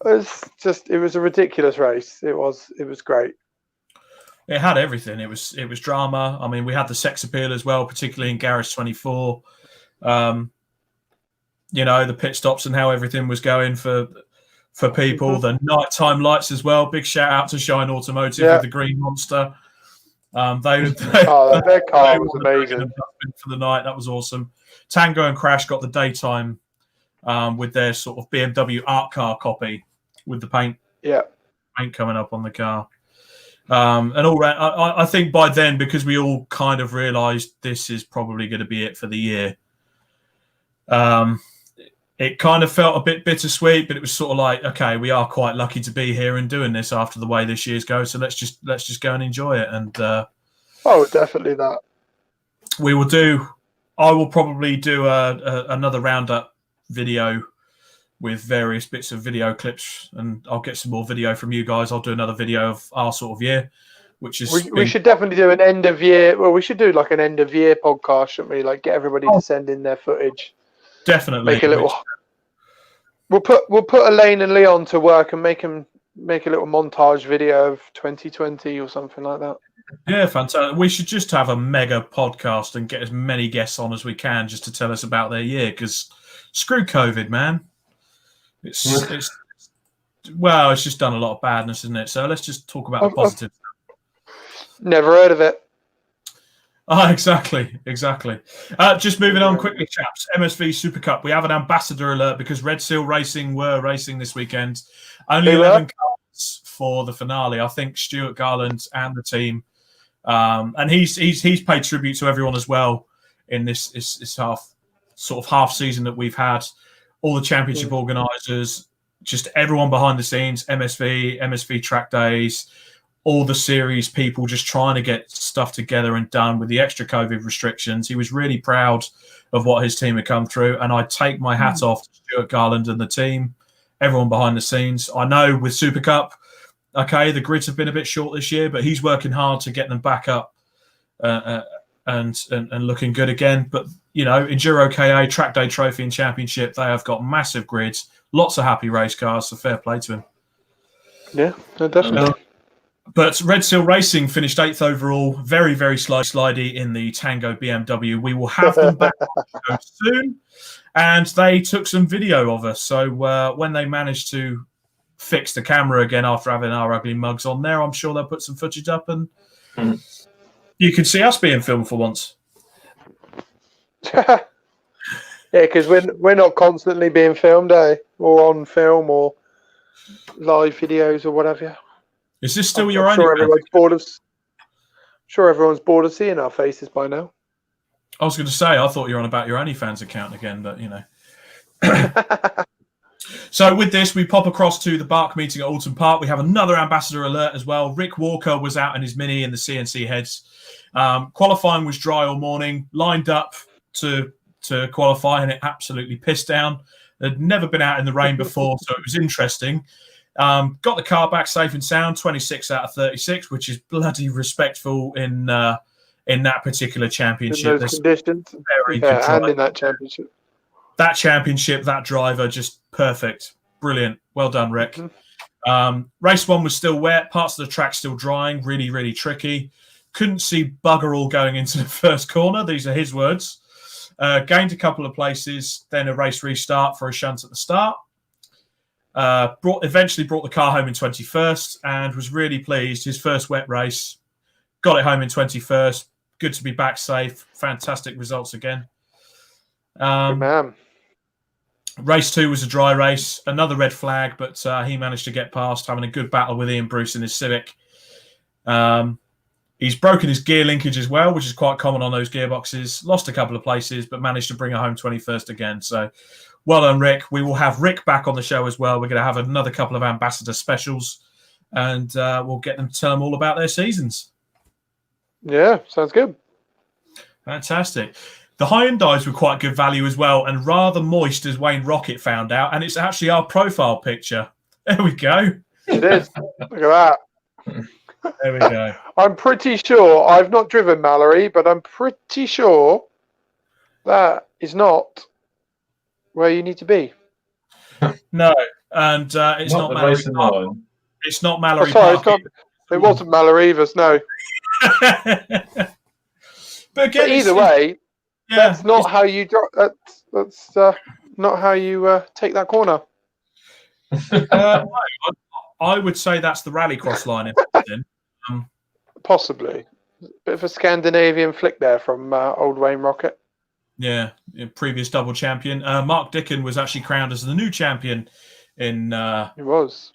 it was a ridiculous race. It was great. It had everything. It was drama. I mean, we had the sex appeal as well, particularly in Garage 24. The pit stops and how everything was going for people. The nighttime lights as well. Big shout out to Shine Automotive with the Green Monster. Their car was amazing for the night. That was awesome. Tango and Crash got the daytime with their sort of BMW art car copy with the paint coming up on the car. And all right, I think by then, because we all kind of realised this is probably going to be it for the year, it kind of felt a bit bittersweet, but it was sort of like, okay, we are quite lucky to be here and doing this after the way this year's goes. So let's just go and enjoy it. And definitely that. I will probably do another roundup video with various bits of video clips, and I'll get some more video from you guys. I'll do another video of our sort of year, which is we should definitely do an end of year. Well, we should do like an end of year podcast, shouldn't we? Like get everybody to send in their footage. Definitely. We'll put Elaine and Leon to work and make a little montage video of 2020 or something like that. Yeah, fantastic. We should just have a mega podcast and get as many guests on as we can just to tell us about their year, because screw COVID, man. It's just done a lot of badness, isn't it? So let's just talk about the positive. Never heard of it. Oh, exactly. Just moving on quickly, chaps. MSV Super Cup. We have an ambassador alert because Red Seal Racing were racing this weekend. Only 11 cars for the finale. I think Stuart Garland and the team, and he's paid tribute to everyone as well in this half season that we've had. All the championship organisers, just everyone behind the scenes, MSV track days, all the series people just trying to get stuff together and done with the extra COVID restrictions. He was really proud of what his team had come through, and I take my hat off to Stuart Garland and the team, everyone behind the scenes. I know with Super Cup, okay, the grids have been a bit short this year, but he's working hard to get them back up and looking good again. But EnduroKA Track Day Trophy and Championship, they have got massive grids, lots of happy race cars. So fair play to him. Yeah, no, definitely. But Red Seal Racing finished 8th overall, very, very slidey in the Tango BMW. We will have them back soon. And they took some video of us. So when they managed to fix the camera again after having our ugly mugs on there, I'm sure they'll put some footage up and you can see us being filmed for once. Yeah, because we're not constantly being filmed, or on film or live videos or whatever. Is this still I'm sure everyone's bored of seeing our faces by now. I was going to say, I thought you were on about your OnlyFans account again, but So with this, we pop across to the Bark meeting at Alton Park. We have another ambassador alert as well. Rick Walker was out in his Mini in the CNC heads. Qualifying was dry all morning, lined up to qualify, and it absolutely pissed down. They'd never been out in the rain before, so it was interesting. Got the car back safe and sound, 26 out of 36, which is bloody respectful in that particular championship. In those conditions. Very good and in that championship. That championship, that driver, just perfect. Brilliant. Well done, Rick. Race 1 was still wet. Parts of the track still drying. Really, really tricky. Couldn't see bugger all going into the first corner. These are his words. Gained a couple of places, then a race restart for a shunt at the start. Eventually brought the car home in 21st and was really pleased. His first wet race, got it home in 21st. Good to be back safe. Fantastic results again. Good man. Race 2 was a dry race, another red flag, but he managed to get past, having a good battle with Ian Bruce in his Civic. He's broken his gear linkage as well, which is quite common on those gearboxes. Lost a couple of places, but managed to bring it home 21st again. So well done, Rick. We will have Rick back on the show as well. We're going to have another couple of ambassador specials, and we'll get them to tell them all about their seasons. Yeah, sounds good. Fantastic. The Hyundais were quite good value as well, and rather moist, as Wayne Rocket found out. And it's actually our profile picture. There we go. It is. Look at that. There we go. I'm pretty sure, I've not driven Mallory, but I'm pretty sure that is not where you need to be. No, and it's not Mallory Park. It's not Mallory Park. It wasn't Mallory either, no. But again, either way, that's not how you that's not how you take that corner. I would say that's the rallycross line. Possibly. Bit of a Scandinavian flick there from old Wayne Rocket. Yeah, previous double champion. Mark Dickin was actually crowned as the new champion in he was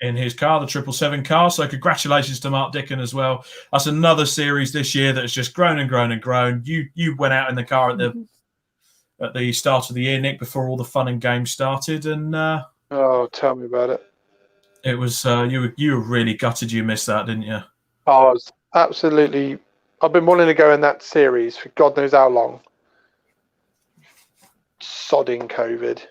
in his car, the 777 car. So congratulations to Mark Dickin as well. That's another series this year that has just grown and grown and grown. You went out in the car at the start of the year, Nick, before all the fun and games started, and oh, tell me about it. It was you were really gutted you missed that, didn't you? I was absolutely. I've been wanting to go in that series for God knows how long. Sodding COVID.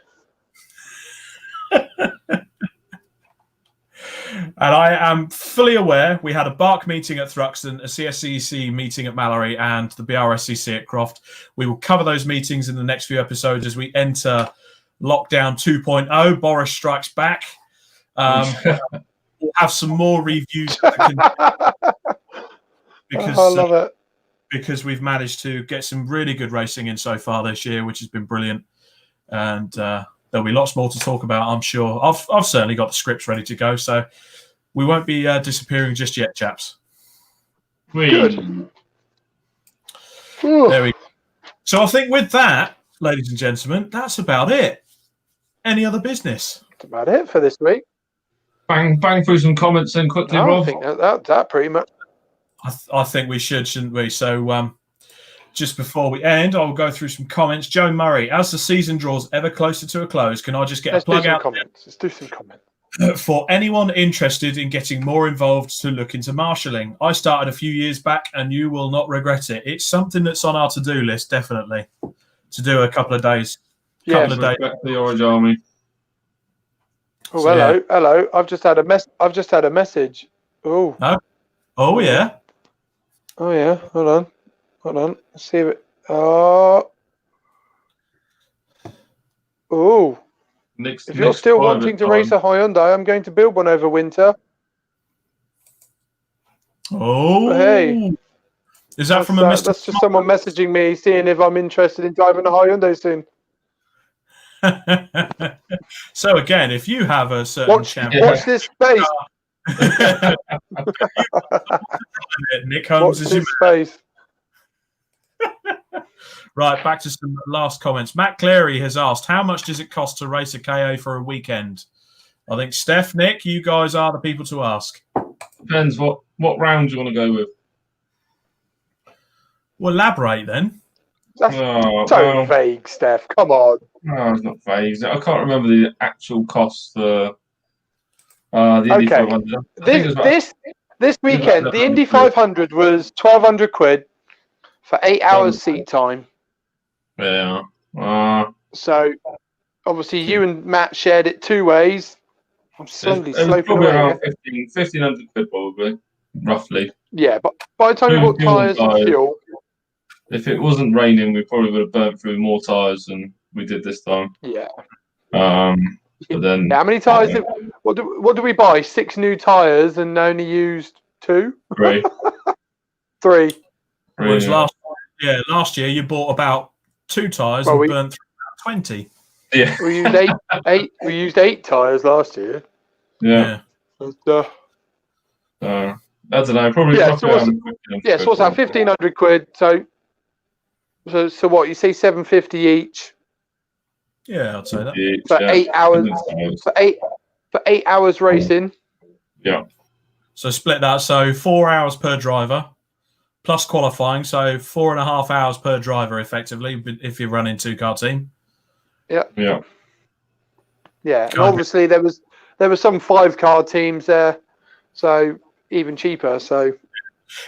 And I am fully aware we had a Bark meeting at Thruxton, a CSCC meeting at Mallory, and the BRSCC at Croft. We will cover those meetings in the next few episodes as we enter lockdown 2.0. Boris strikes back. We'll have some more reviews because I love it. Because we've managed to get some really good racing in so far this year, which has been brilliant. And there'll be lots more to talk about, I'm sure. I've certainly got the scripts ready to go, so we won't be disappearing just yet, chaps. Good. There we go. So I think with that, ladies and gentlemen, that's about it. Any other business? That's about it for this week. Bang through some comments then quickly, Rob. I think that pretty much. I think we should, shouldn't we? So just before we end, I'll go through some comments. Joe Murray, as the season draws ever closer to a close, can I just get a plug out? Let's do some comments. For anyone interested in getting more involved to look into marshalling, I started a few years back and you will not regret it. It's something that's on our to-do list, definitely, to do a couple of days. Back to the Orange Army. Oh, so, hello. I've just had a message. Oh. Oh yeah. Oh yeah. Hold on. Hold on. Let's see if it. Oh. Next, If you're still wanting to race a Hyundai, I'm going to build one over winter. Oh, hey. Is that from a Mr. That's just someone messaging me, seeing if I'm interested in driving a Hyundai soon. So again, if you have a certain champion, watch this space. Nick Holmes is your space. Right, back to some last comments. Matt Cleary has asked, how much does it cost to race a KA for a weekend? I think Steph, Nick, you guys are the people to ask. Depends what round you want to go with. Well, elaborate then. That's so vague, Steph. Come on. No, it's not vague. I can't remember the actual cost for the Indy 500. This weekend, the Indy 500 was 1,200 quid for 8 hours seat time. Yeah. So, obviously, you and Matt shared it 2 ways. I'm slowly sloping away. Around 1,500 quid, probably, roughly. Yeah, but by the time you bought tyres and fuel. If it wasn't raining, we probably would have burnt through more tyres than we did this time. Yeah. But then, how many tyres? What do we buy? 6 new tyres and only used 2? 3. 3. Whereas last year you bought about 2 tyres and burnt through about 20. Yeah. We used 8. We used 8 tyres last year. Yeah. But, I don't know. Probably. So what's that? 1,500 quid. So what? You say 750 each? Yeah, I'd say that. For 8 hours. For 8 hours racing. Yeah. So split that. So 4 hours per driver, plus qualifying. So 4.5 hours per driver, effectively, if you're running 2-car team. Yeah. Yeah. Yeah. And obviously there was some 5-car teams there, so even cheaper. So.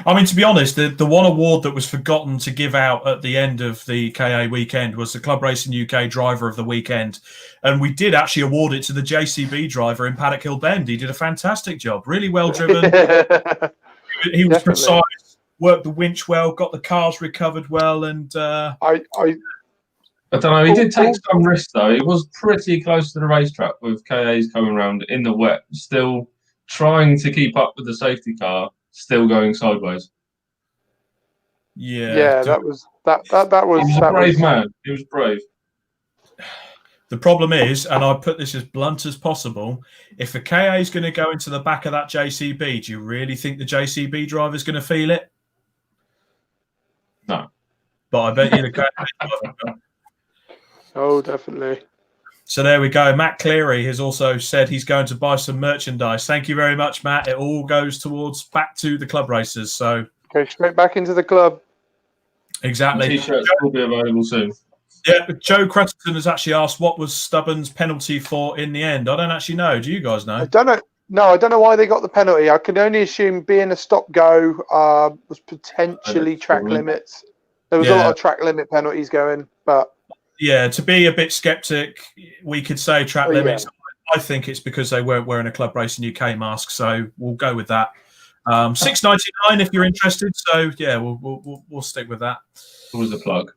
I mean, to be honest, the one award that was forgotten to give out at the end of the KA weekend was the Club Racing UK Driver of the Weekend. And we did actually award it to the JCB driver in Paddock Hill Bend. He did a fantastic job, really well driven. He was precise, worked the winch well, got the cars recovered well. And I don't know, he did take some risks though. He was pretty close to the racetrack with KAs coming around in the wet, still trying to keep up with the safety car. Still going sideways. Yeah, that was. He was a brave man. He was brave. The problem is, and I put this as blunt as possible, if the KA is going to go into the back of that JCB, do you really think the JCB driver is going to feel it? No. But I bet you the KA. Oh, definitely. So there we go. Matt Cleary has also said he's going to buy some merchandise. Thank you very much, Matt. It all goes towards back to the club racers. So go straight back into the club. Exactly. T-shirts will be available soon. Yeah, but Joe Cretton has actually asked what was Stubborn's penalty for in the end. I don't actually know. Do you guys know? I don't know. No, I don't know why they got the penalty. I can only assume being a stop-go was potentially track limits. There was a lot of track limit penalties going, but. Yeah, to be a bit sceptic, we could say track limits. I think it's because they weren't wearing a Club Racing UK mask, so we'll go with that. $6.99 if you're interested. So yeah, we'll stick with that. Always a plug.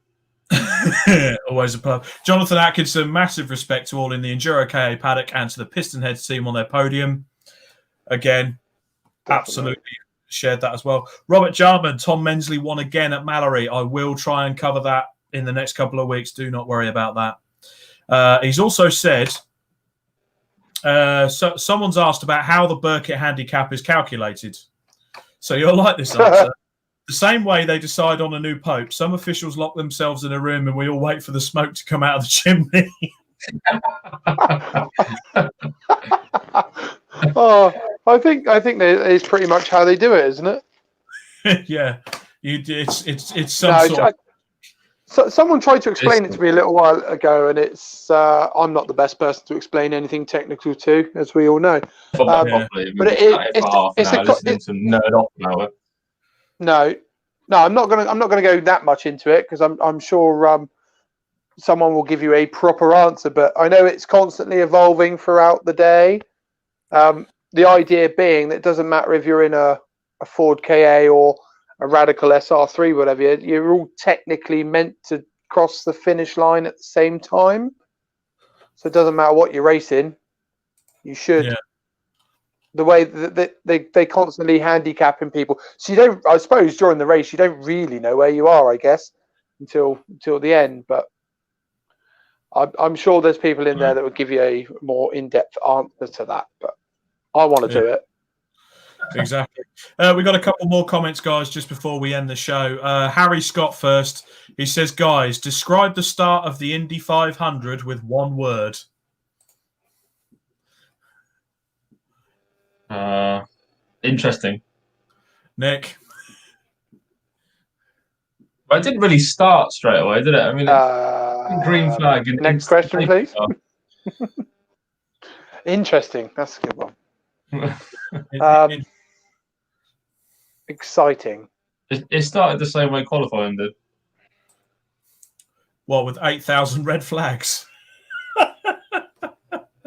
Always a plug. Jonathan Atkinson, massive respect to all in the EnduroKA paddock and to the Pistonheads team on their podium. Again, absolutely shared that as well. Robert Jarman, Tom Mensley won again at Mallory. I will try and cover that in the next couple of weeks. Do not worry about that. He's also said, so someone's asked about how the Burkitt handicap is calculated. So you'll like this answer. The same way they decide on a new pope. Some officials lock themselves in a room and we all wait for the smoke to come out of the chimney. I think that is pretty much how they do it, isn't it? Yeah, it's some sort of. So someone tried to explain it to me a little while ago, and it's I'm not the best person to explain anything technical to, as we all know. But it's some nerd off about it. No, I'm not gonna go that much into it because I'm sure someone will give you a proper answer. But I know it's constantly evolving throughout the day. The idea being that it doesn't matter if you're in a Ford KA or a Radical SR3, whatever, you're all technically meant to cross the finish line at the same time. So it doesn't matter what you're racing, you should. Yeah. The way that they constantly handicapping people, so you don't. I suppose during the race you don't really know where you are, I guess, until the end. But I'm sure there's people in there that would give you a more in-depth answer to that. But I want to do it. Exactly. We got a couple more comments, guys, just before we end the show. Harry Scott first. He says, guys, describe the start of the Indy 500 with one word. Interesting. Nick? But it didn't really start straight away, did it? I mean, green flag. And next question, please. Interesting. That's a good one. Exciting. It started the same way qualifying did. Well, with 8,000 red flags.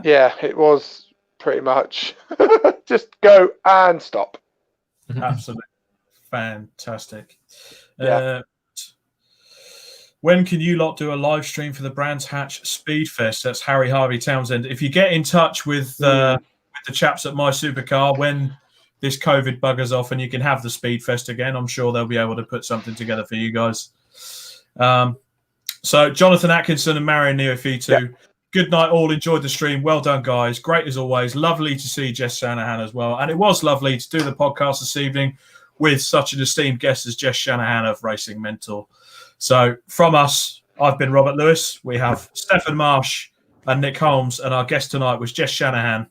Yeah, it was pretty much just go and stop. Absolutely. Fantastic. Yeah. When can you lot do a live stream for the Brands Hatch Speedfest? That's Harry Harvey Townsend. If you get in touch with the chaps at My Supercar when this COVID buggers off and you can have the Speedfest again, I'm sure they'll be able to put something together for you guys. So Jonathan Atkinson and Marion Neophytu, good night all. Enjoyed the stream. Well done, guys. Great as always. Lovely to see Jess Shanahan as well. And it was lovely to do the podcast this evening with such an esteemed guest as Jess Shanahan of Racing Mentor. So from us, I've been Robert Lewis. We have Stefan Marsh and Nick Holmes, and our guest tonight was Jess Shanahan.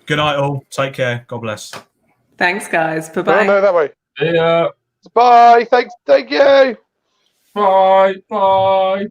Good night, all. Take care. God bless. Thanks, guys. Bye-bye. No, that way. Yeah. Bye. Thanks. Thank you. Bye. Bye.